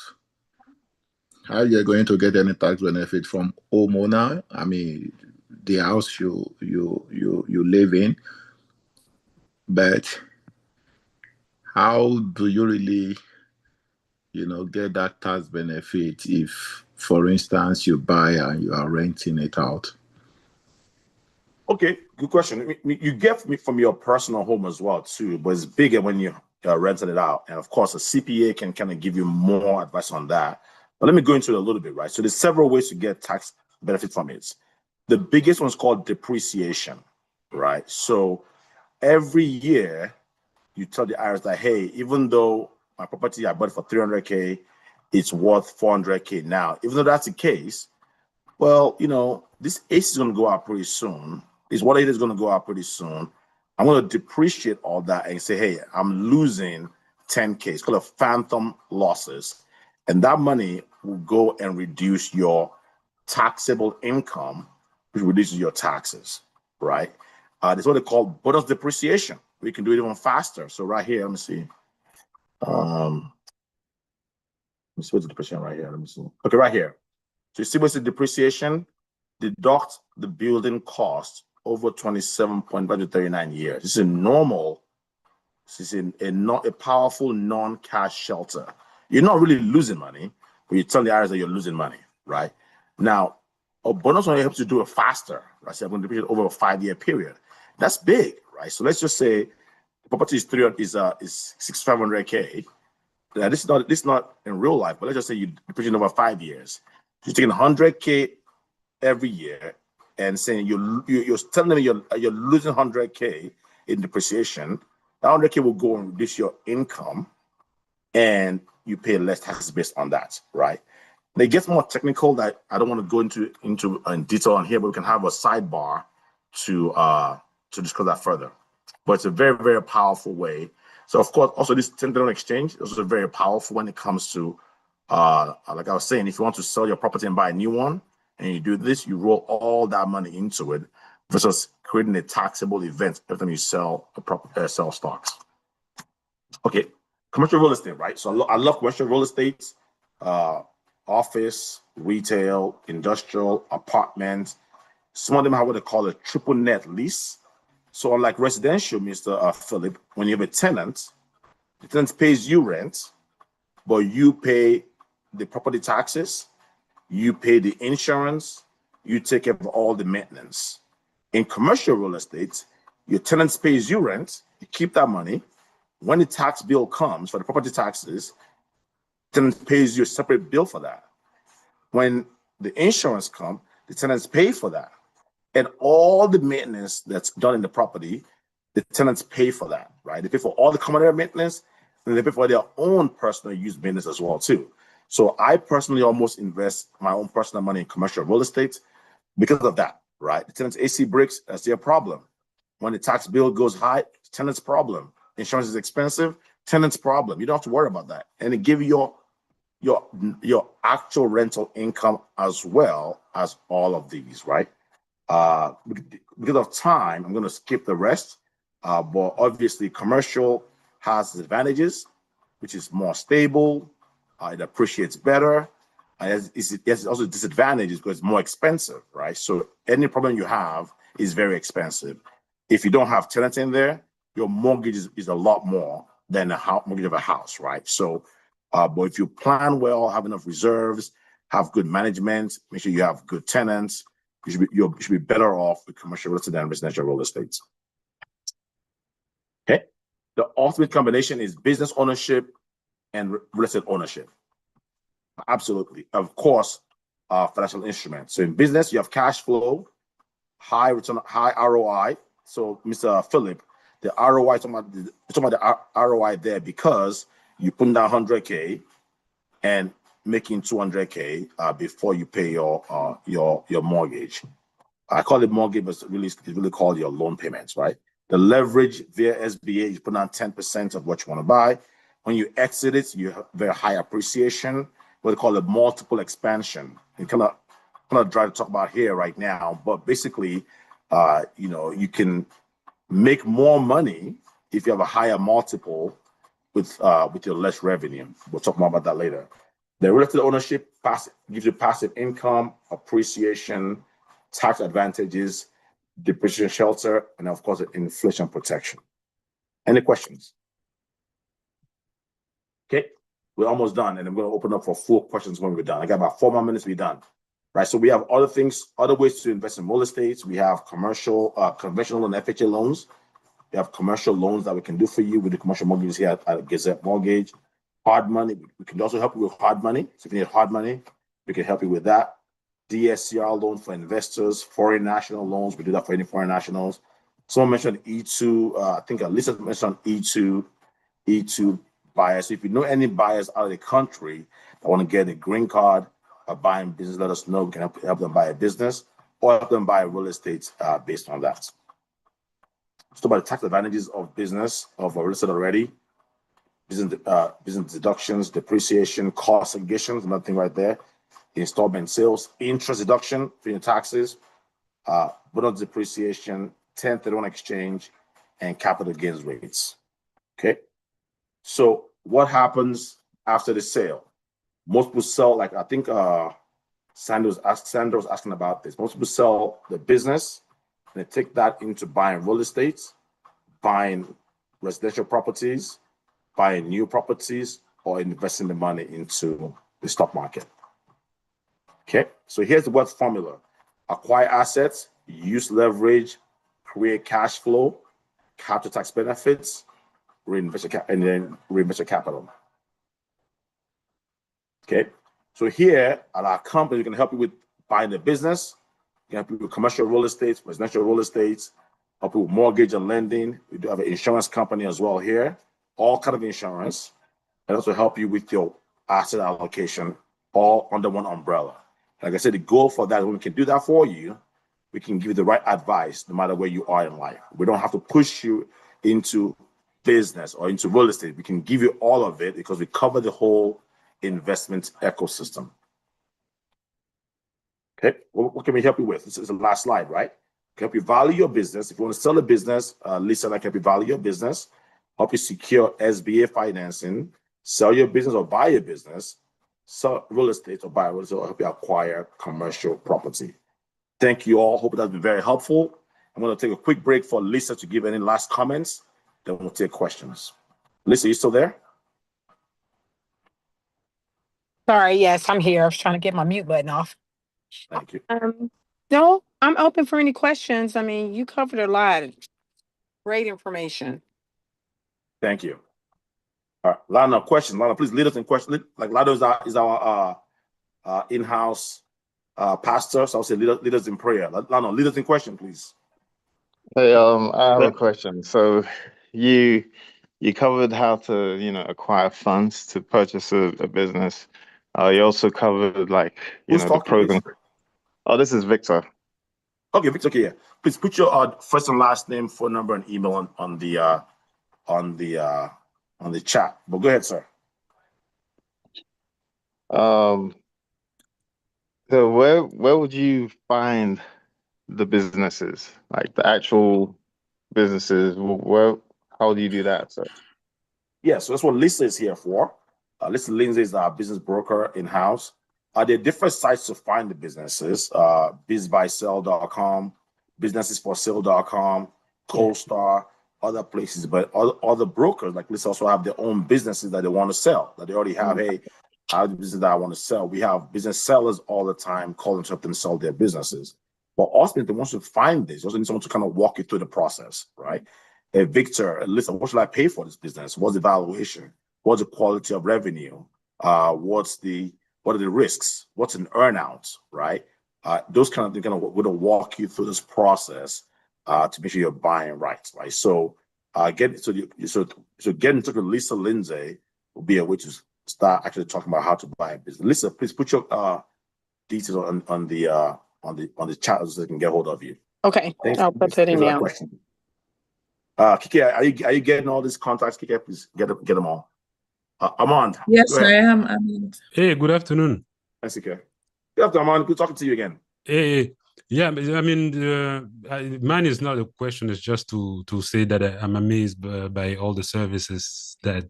how you're going to get any tax benefit from homeowner. I mean, the house you live in, but how do you really, get that tax benefit if, for instance, you buy and you are renting it out? Okay, good question. You get from your personal home as well too, but it's bigger when you renting it out. And of course, a CPA can kind of give you more advice on that. But let me go into it a little bit, right? So there's several ways to get tax benefit from it. The biggest one is called depreciation, right? So every year you tell the IRS that, hey, even though my property I bought for 300K, it's worth 400K now. Even though that's the case, well, this ACE is going to go out pretty soon. Is what it is going to go out pretty soon. I'm going to depreciate all that and say, hey, I'm losing 10K. It's called a phantom losses. And that money will go and reduce your taxable income, which reduces your taxes, right? That's what they call bonus depreciation. We can do it even faster. So right here, let me see. Let me see what's the depreciation right here. Let me see. Okay, right here. So you see what's the depreciation? Deduct the building cost over 27.5 to 39 years. This is a normal, this is a powerful non-cash shelter. You're not really losing money, but you tell the IRS that you're losing money, right? Now, a bonus only helps you do it faster. Right? So I'm going to depreciate over a 5-year period. That's big, right? So let's just say the property is 6,500K. This is not in real life, but let's just say you depreciate over 5 years. You're taking 100K every year and saying you're telling them you're losing 100K in depreciation. That 100K will go and reduce your income, and you pay less taxes based on that, right? And it gets more technical that I don't want to go into in detail on here, but we can have a sidebar to discuss that further. But it's a very, very powerful way. So of course, also this 1031 exchange is also very powerful when it comes to, like I was saying, if you want to sell your property and buy a new one, and you do this, you roll all that money into it versus creating a taxable event every time you sell sell stocks. Okay, commercial real estate, right? So I love commercial real estate, office, retail, industrial, apartments. Some of them have what they call a triple net lease. So unlike residential, Mr. Philip, when you have a tenant, the tenant pays you rent, but you pay the property taxes, you pay the insurance, you take care of all the maintenance. In commercial real estate, your tenant pays you rent, you keep that money. When the tax bill comes for the property taxes, tenant pays you a separate bill for that. When the insurance comes, the tenants pay for that. And all the maintenance that's done in the property, the tenants pay for that, right? They pay for all the common area maintenance, and they pay for their own personal use maintenance as well, too. So I personally almost invest my own personal money in commercial real estate because of that, right? The tenant's AC breaks, that's their problem. When the tax bill goes high, tenant's problem. Insurance is expensive, tenant's problem. You don't have to worry about that. And it gives you your actual rental income as well as all of these, right? Because of time, I'm going to skip the rest. But obviously, commercial has its advantages, which is more stable. It appreciates better. It's also disadvantages because it's more expensive, right? So any problem you have is very expensive. If you don't have tenants in there, your mortgage is a lot more than a mortgage of a house, right? So, but if you plan well, have enough reserves, have good management, make sure you have good tenants, you should be better off with commercial real estate than residential real estate. Okay. The ultimate combination is business ownership and real estate ownership. Absolutely. Of course, financial instruments. So in business, you have cash flow, high return, high ROI. So Mr. Philip, the ROI, talking about the ROI there because you put down 100K and making 200K before you pay your mortgage. I call it mortgage, but it's really called your loan payments, right? The leverage via SBA, you put down 10% of what you want to buy. When you exit it, you have very high appreciation, what they call a multiple expansion. You kind of not trying to talk about here right now, but basically, you can make more money if you have a higher multiple with your less revenue. We'll talk more about that later. The relative ownership gives you passive income, appreciation, tax advantages, depreciation shelter, and of course, inflation protection. Any questions? Okay, we're almost done, and I'm going to open up for 4 questions when we're done. I got about 4 more minutes to be done. Right, so we have other ways to invest in real estate. We have commercial, conventional and FHA loans. We have commercial loans that we can do for you with the commercial mortgages here at Gazette Mortgage. Hard money, we can also help you with hard money. So if you need hard money, we can help you with that. DSCR loan for investors, foreign national loans. We do that for any foreign nationals. Someone mentioned E2. I think Lisa mentioned E2 buyers. So if you know any buyers out of the country that want to get a green card or buying business, let us know. We can help them buy a business or help them buy real estate based on that. Let's talk about the tax advantages of business, of real estate already. Business deductions, depreciation, cost segregations, nothing right there. Installment sales, interest deduction for your taxes, bonus depreciation, 1031 exchange, and capital gains rates. Okay. So what happens after the sale? Most people sell, like I think Sandra was asking about this. Most people sell the business and they take that into buying real estate, buying residential properties, buying new properties, or investing the money into the stock market. Okay, so here's the wealth formula. Acquire assets, use leverage, create cash flow, capture tax benefits, reinvest your capital. Okay, so here at our company, we can help you with buying the business, we can help you with commercial real estate, residential real estate, help you with mortgage and lending. We do have an insurance company as well here, all kind of insurance, and also help you with your asset allocation, all under one umbrella. Like I said, the goal for that, when we can do that for you, we can give you the right advice no matter where you are in life. We don't have to push you into business or into real estate. We can give you all of it because we cover the whole investment ecosystem. Okay, what can we help you with? This is the last slide, right? We can help you value your business. If you want to sell a business, Lisa and I can help you value your business, help you secure SBA financing, sell your business or buy your business, sell real estate or buy real estate, or help you acquire commercial property. Thank you all. Hope that's been very helpful. I'm going to take a quick break for Lisa to give any last comments. Then we'll take questions. Lisa, you still there? Sorry, yes, I'm here. I was trying to get my mute button off. Thank you. No, I'm open for any questions. I mean, you covered a lot. Great information. Thank you. All right, Lana, questions. Lana, please lead us in questions. Like Lana is our in-house pastor, so I'll say lead us in prayer. Lana, lead us in question, please. Hey, I have a question. So you covered how to, acquire funds to purchase a business. You also covered Who's the talking, pros please? and... Oh, this is Victor. Okay, Victor, okay, yeah. Please put your first and last name, phone number, and email on the chat. But go ahead, sir. So where would you find the businesses, like the actual businesses? How do you do that, sir? Yeah, so that's what Lisa is here for. Lisa Lindsay is our business broker in-house. There are different sites to find the businesses, bizbuysell.com, businessesforsale.com, CoStar, other places, but other brokers like Lisa also have their own businesses that they want to sell, that they already have. Hey, I have the business that I want to sell. We have business sellers all the time calling to help them sell their businesses. But ultimately, once you find this, you also need someone to kind of walk you through the process, right? Hey, Victor, listen, what should I pay for this business? What's the valuation? What's the quality of revenue? What are the risks? What's an earnout, right? Those kind of things going to walk you through this process to make sure you're buying right? So get in touch with Lisa Lindsay will be a way to start actually talking about how to buy a business. Lisa, please put your details on the chat so they can get hold of you. Okay, Thanks. I'll put that in now. Kike, are you getting all these contacts? Kike, please get them all. Armand. Yes, I am. Hey, good afternoon. Thanks, Kike. Good afternoon, Armand. Good talking to you again. Hey, yeah, but I mean, mine is not a question. It's just to say that I'm amazed by all the services that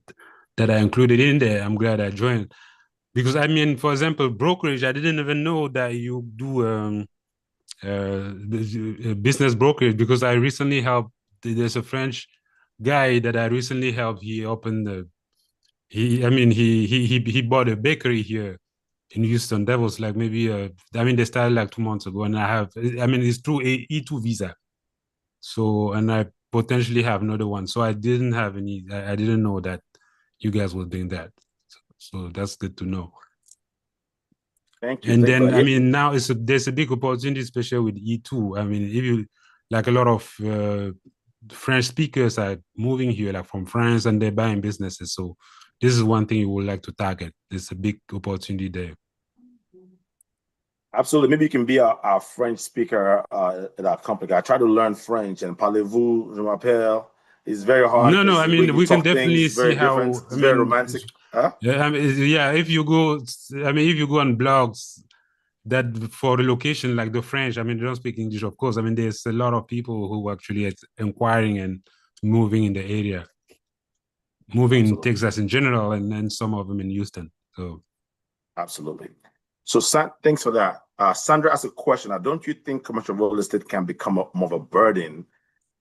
are included in there. I'm glad I joined because I mean, for example, brokerage. I didn't even know that you do business brokerage because I recently helped. There's a French guy that I recently helped. He opened he bought a bakery here in Houston. That was like maybe I mean they started like 2 months ago, and it's through a E2 visa. So and I potentially have another one. So I didn't have any. I didn't know that you guys were doing that. So that's good to know. Thank you. And Thank you then for I that. mean now there's a big opportunity, especially with E2. I mean if you like a lot of French speakers are moving here, like from France, and they're buying businesses. So this is one thing you would like to target. There's a big opportunity there. Absolutely. Maybe you can be our French speaker at our company. I try to learn French, and parlez-vous, je m'appelle. It's very hard. No, I mean, we can definitely see how, It's very romantic. Huh? Yeah, I mean, yeah, if you go on blogs that for the location, like the French, I mean, they don't speak English, of course. I mean, there's a lot of people who actually are inquiring and moving in the area, moving in Texas in general, and then some of them in Houston. So, absolutely. So, thanks for that. Sandra asked a question. Don't you think commercial real estate can become more of a burden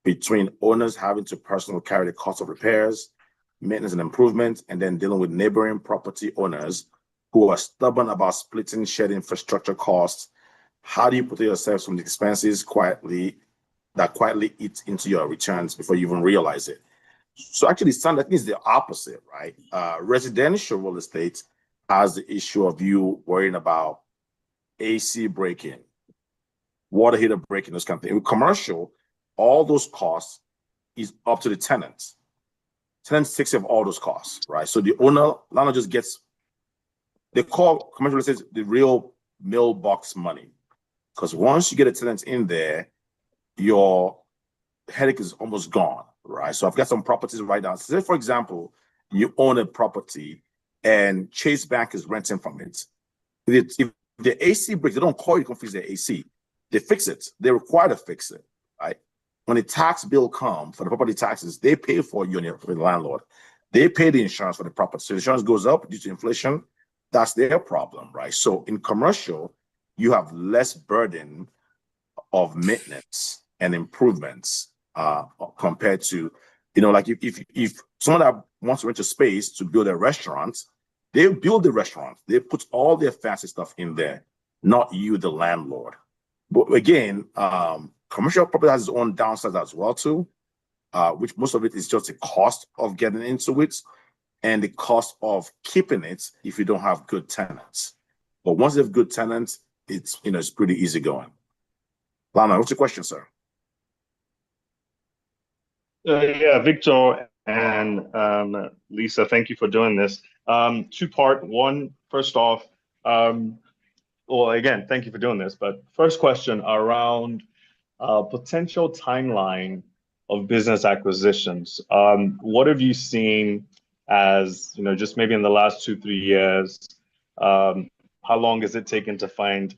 between owners having to personally carry the cost of repairs, maintenance and improvement, and then dealing with neighboring property owners who are stubborn about splitting shared infrastructure costs? How do you protect yourselves from the expenses that quietly eat into your returns before you even realize it? So actually, Sandra, I think it's the opposite, right? Residential real estate has the issue of you worrying about AC breaking, water heater breaking, those kind of things. With commercial, all those costs is up to the tenants. Tenants takes care of all those costs, right? So the landlord just gets, they call commercial real estate the real mailbox money. Because once you get a tenant in there, your headache is almost gone, right? So I've got some properties right now. Say, for example, you own a property and Chase Bank is renting from it. If the AC breaks, they don't call you to fix the AC. They fix it. They're required to fix it, right? When the tax bill comes for the property taxes, they pay for you and the landlord. They pay the insurance for the property. So the insurance goes up due to inflation. That's their problem, right? So in commercial, you have less burden of maintenance and improvements compared to, like if someone that wants to rent a space to build a restaurant, they build the restaurant. They put all their fancy stuff in there, not you, the landlord. But again, commercial property has its own downsides as well too, which most of it is just the cost of getting into it and the cost of keeping it if you don't have good tenants. But once you have good tenants, it's it's pretty easy going. Lana, what's your question, sir? Yeah, Victor and Lisa, thank you for doing this. Two-part. One, first off, well, again, thank you for doing this. But first question around potential timeline of business acquisitions. What have you seen as, just maybe in the last 2-3 years? How long has it taken to find,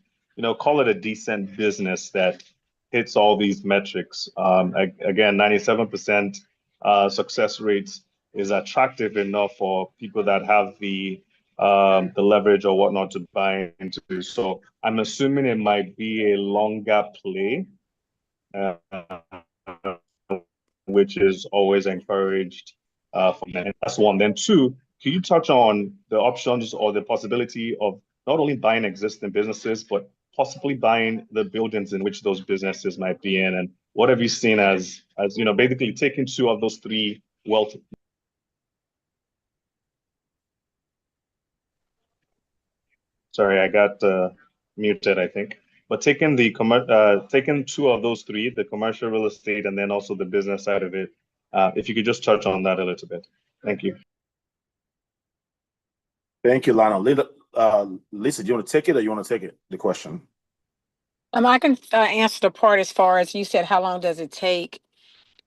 call it a decent business that hits all these metrics? Again, 97% success rates is attractive enough for people that have the leverage or whatnot to buy into. So I'm assuming it might be a longer play, which is always encouraged. And that's one. Then two, can you touch on the options or the possibility of not only buying existing businesses, but possibly buying the buildings in which those businesses might be in? And what have you seen as basically taking two of those three wealth? Sorry, I got muted, I think. But taking two of those three, the commercial real estate and then also the business side of it, if you could just touch on that a little bit. Thank you. Thank you, Lana. Lisa, do you want to take it or you want to take it? The question. I can answer the part as far as you said, how long does it take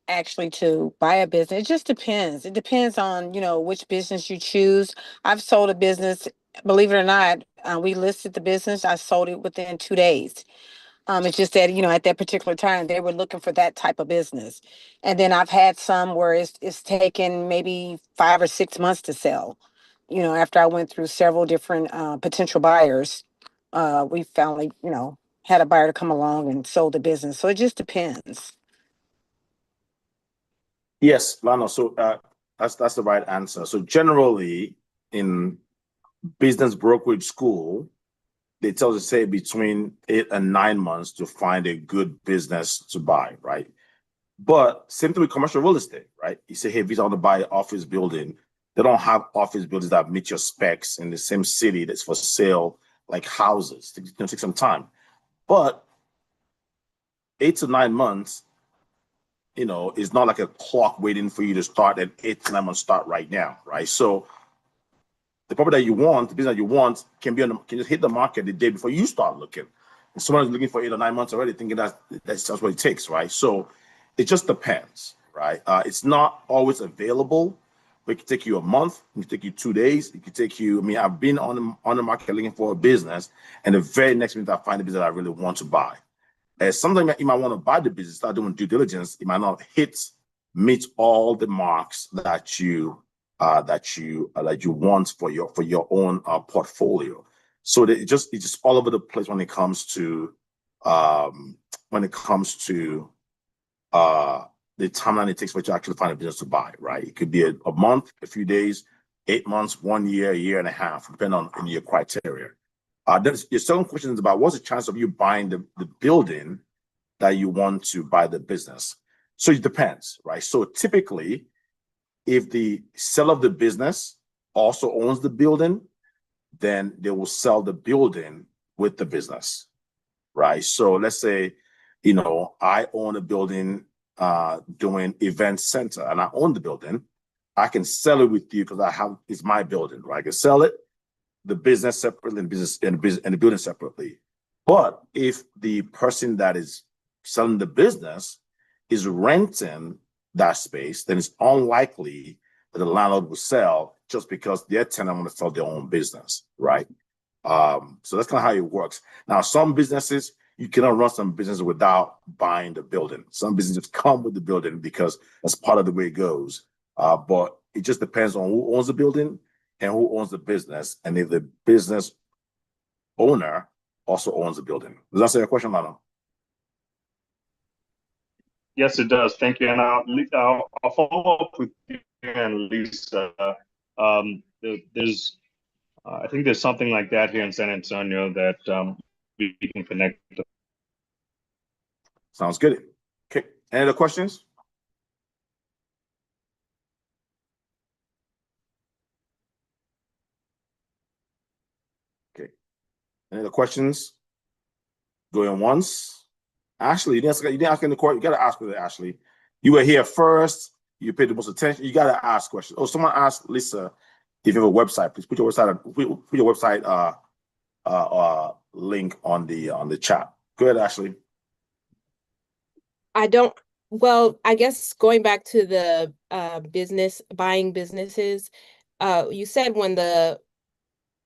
actually to buy a business? It just depends. It depends on, which business you choose. I've sold a business believe it or not, we listed the business. I sold it within 2 days. It's just that, at that particular time, they were looking for that type of business. And then I've had some where it's taken maybe 5 or 6 months to sell. After I went through several different potential buyers, we finally, had a buyer to come along and sold the business. So it just depends. Yes, Lano. So that's the right answer. So generally, in business brokerage school, they tell us to say between 8 and 9 months to find a good business to buy, right? But same thing with commercial real estate, right? You say, hey, if you want to buy an office building, they don't have office buildings that meet your specs in the same city that's for sale, like houses. It's going to take some time. But 8 to 9 months, is not like a clock waiting for you to start at 8 to 9 months start right now, right? So the property that you want, the business that you want, can just hit the market the day before you start looking. And someone is looking for 8 or 9 months already, thinking that's what it takes, right? So it just depends, right? It's not always available. It could take you a month. It could take you 2 days. It could take you. I've been on the market looking for a business, and the very next minute I find a business that I really want to buy. Sometimes you might want to buy the business, start doing due diligence. It might not meet all the marks that you want for your own portfolio. So it's just all over the place when it comes to the timeline it takes for you to actually find a business to buy, right? It could be a month, a few days, 8 months, 1 year, a year and a half, depending on your criteria. Your second question is about what's the chance of you buying the building that you want to buy the business? So it depends, right? So typically, if the seller of the business also owns the building, then they will sell the building with the business, right? So let's say, I own a building doing event center, and I own the building. I can sell it with you because it's my building, right? I can sell it, the business separately, and the building separately. But if the person that is selling the business is renting that space, then it's unlikely that the landlord will sell just because their tenant want to sell their own business, right? So that's kind of how it works. Now, some businesses, you cannot run some business without buying the building. Some businesses come with the building because that's part of the way it goes. But it just depends on who owns the building and who owns the business, and if the business owner also owns the building. Does that answer your question, Lano? Yes, it does. Thank you. And I'll follow up with you and Lisa. I think there's something like that here in San Antonio that we can connect. Sounds good. Okay. Any other questions? Okay. Any other questions? Going once. Ashley, you didn't ask in the court. You got to ask with it, Ashley. You were here first. You paid the most attention. You got to ask questions. Oh, someone asked Lisa if you have a website. Please put your website link on the chat. Go ahead, Ashley. Well, I guess going back to the buying businesses, you said when the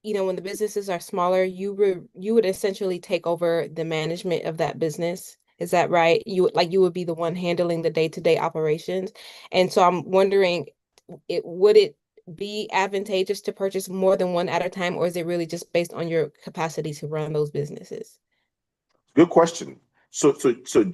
businesses are smaller, you would essentially take over the management of that business. Is that right? You would be the one handling the day-to-day operations. And so I'm wondering, would it be advantageous to purchase more than one at a time, or is it really just based on your capacity to run those businesses? Good question. So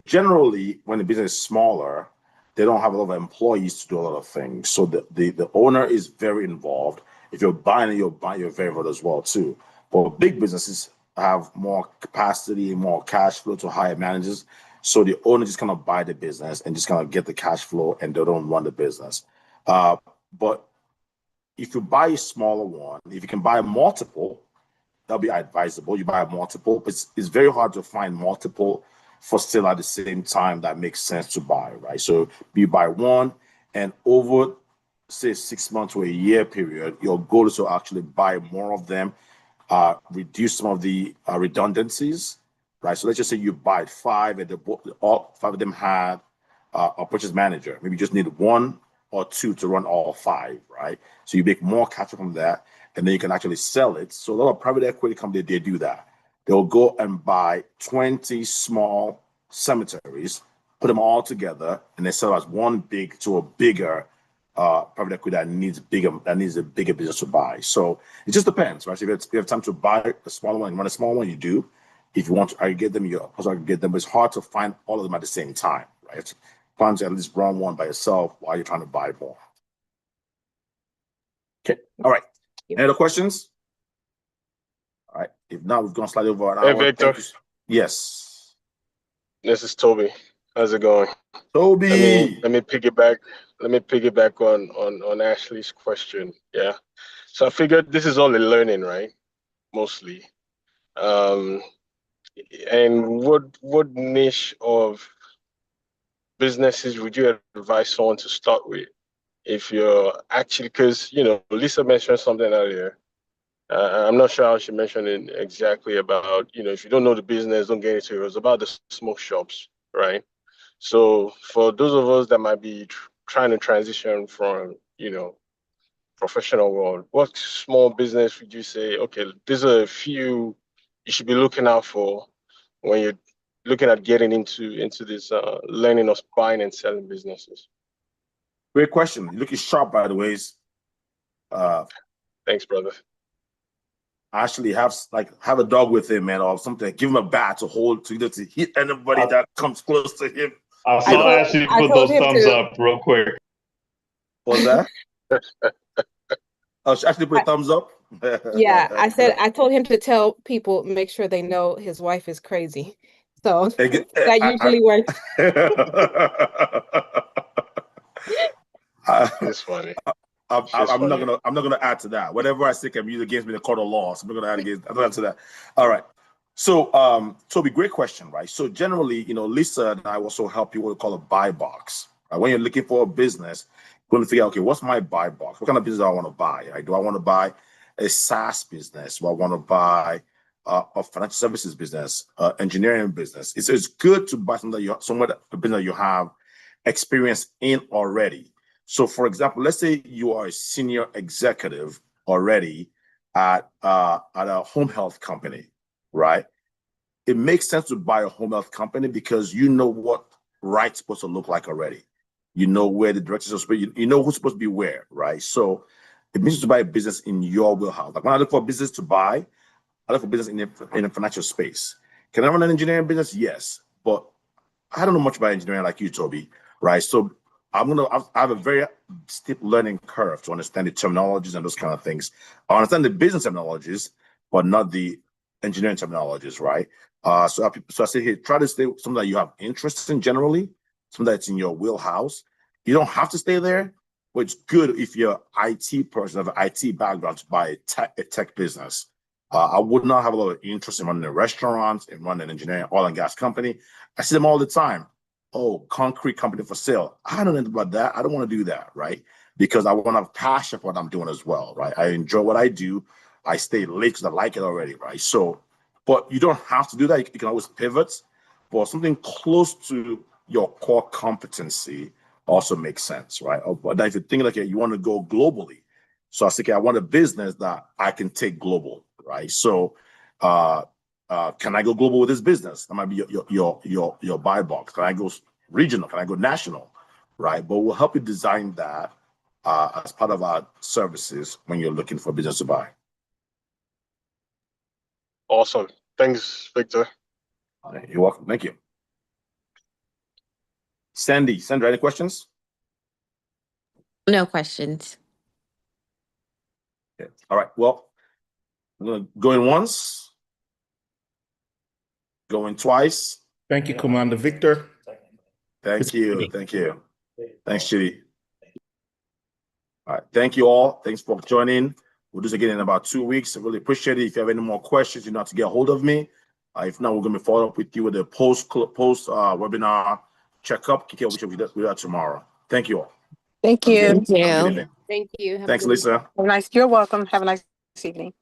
generally, when the business is smaller, they don't have a lot of employees to do a lot of things. So the owner is very involved. If you're buying, you're very involved as well too. But big businesses have more capacity, more cash flow to hire managers. So the owner just kind of buy the business and just kind of get the cash flow, and they don't run the business. But if you buy a smaller one, if you can buy multiple, that'll be advisable. You buy a multiple, but it's very hard to find multiple for sale at the same time that makes sense to buy, right? So you buy one, and over, say, 6 months or a year period, your goal is to actually buy more of them, reduce some of the redundancies, right? So let's just say you buy 5, and all 5 of them had a purchase manager. Maybe you just need 1 or 2 to run all 5, right? So you make more cash from that. and then you can actually sell it. So a lot of private equity companies, they do that. They'll go and buy 20 small cemeteries, put them all together, and they sell as one big to a bigger private equity that needs a bigger business to buy. So it just depends, right? So if you have time to buy a small one and run a small one, you do. If you want to aggregate them, you also aggregate them. But it's hard to find all of them at the same time, right? Find to at least run one by yourself while you're trying to buy more. Okay, all right. Any other questions? All right. If not, we've gone slightly over an hour. Hey, Victor. Yes. This is Toby. How's it going? Toby. Let me piggyback on Ashley's question. Yeah. So I figured this is all a learning, right? Mostly. And what niche of businesses would you advise someone to start with? If you're actually, because Lisa mentioned something earlier. I'm not sure how she mentioned it exactly about, if you don't know the business, don't get into it. It was about the smoke shops, right? So for those of us that might be trying to transition from, professional world, what small business would you say, okay, these are a few you should be looking out for when you're looking at getting into this learning of buying and selling businesses? Great question. You're looking sharp, by the way. Thanks, brother. Actually have a dog with him, man, or something. Give him a bat to hold to hit anybody that comes close to him. I saw Ashley put those thumbs up real quick. What was that? Oh, she actually put a thumbs up? Yeah, I told him to tell people, make sure they know his wife is crazy. So that usually works. It's funny. I'm not gonna add to that. Whatever I say can be used against me in the court of law. So I'm not gonna add to that. All right. So Toby, great question, right? So generally, Lisa and I also help you what we call a buy box. Right? When you're looking for a business, you're going to figure out, okay, what's my buy box? What kind of business do I want to buy? Right? Do I want to buy a SaaS business? Do I want to buy a financial services business, engineering business? It's good to buy something a business that you have experience in already. So, for example, let's say you are a senior executive already at a home health company, right? It makes sense to buy a home health company because you know what right's supposed to look like already. You know where the directors are supposed to be, you know who's supposed to be where, right? So it means to buy a business in your wheelhouse. Like when I look for a business to buy, I look for business in a financial space. Can I run an engineering business? Yes, but I don't know much about engineering like you, Toby, right? So I have a very steep learning curve to understand the terminologies and those kind of things. I understand the business terminologies, but not the engineering terminologies, right? So I say, hey, try to stay with something that you have interest in generally, something that's in your wheelhouse. You don't have to stay there, but it's good if you're an IT person, have an IT background to buy a tech business. I would not have a lot of interest in running a restaurant and running an engineering oil and gas company. I see them all the time. Oh, concrete company for sale. I don't know about that. I don't want to do that, right? Because I want to have passion for what I'm doing as well, right? I enjoy what I do. I stay late because I like it already, right? So, but you don't have to do that. You can always pivot, but something close to your core competency also makes sense, right? But if you think like you want to go globally, so I say, okay, I want a business that I can take global, right? So, can I go global with this business? That might be your buy box. Can I go regional? Can I go national? Right? But we'll help you design that as part of our services when you're looking for business to buy. Awesome. Thanks, Victor. You're welcome. Thank you. Sandra, any questions? No questions. Okay. All right. Well, I'm going to go in once. Going twice. Thank you, Commander Victor. Thank you. Thank you. Thanks, Chidi. All right. Thank you all. Thanks for joining. We'll do this again in about 2 weeks. I really appreciate it. If you have any more questions, you know how to get a hold of me. If not, we're going to be following up with you with a post webinar checkup, which will be that tomorrow. Thank you all. Thank you. Thank you. Thank you. Thanks, Lisa. You're welcome. Have a nice evening.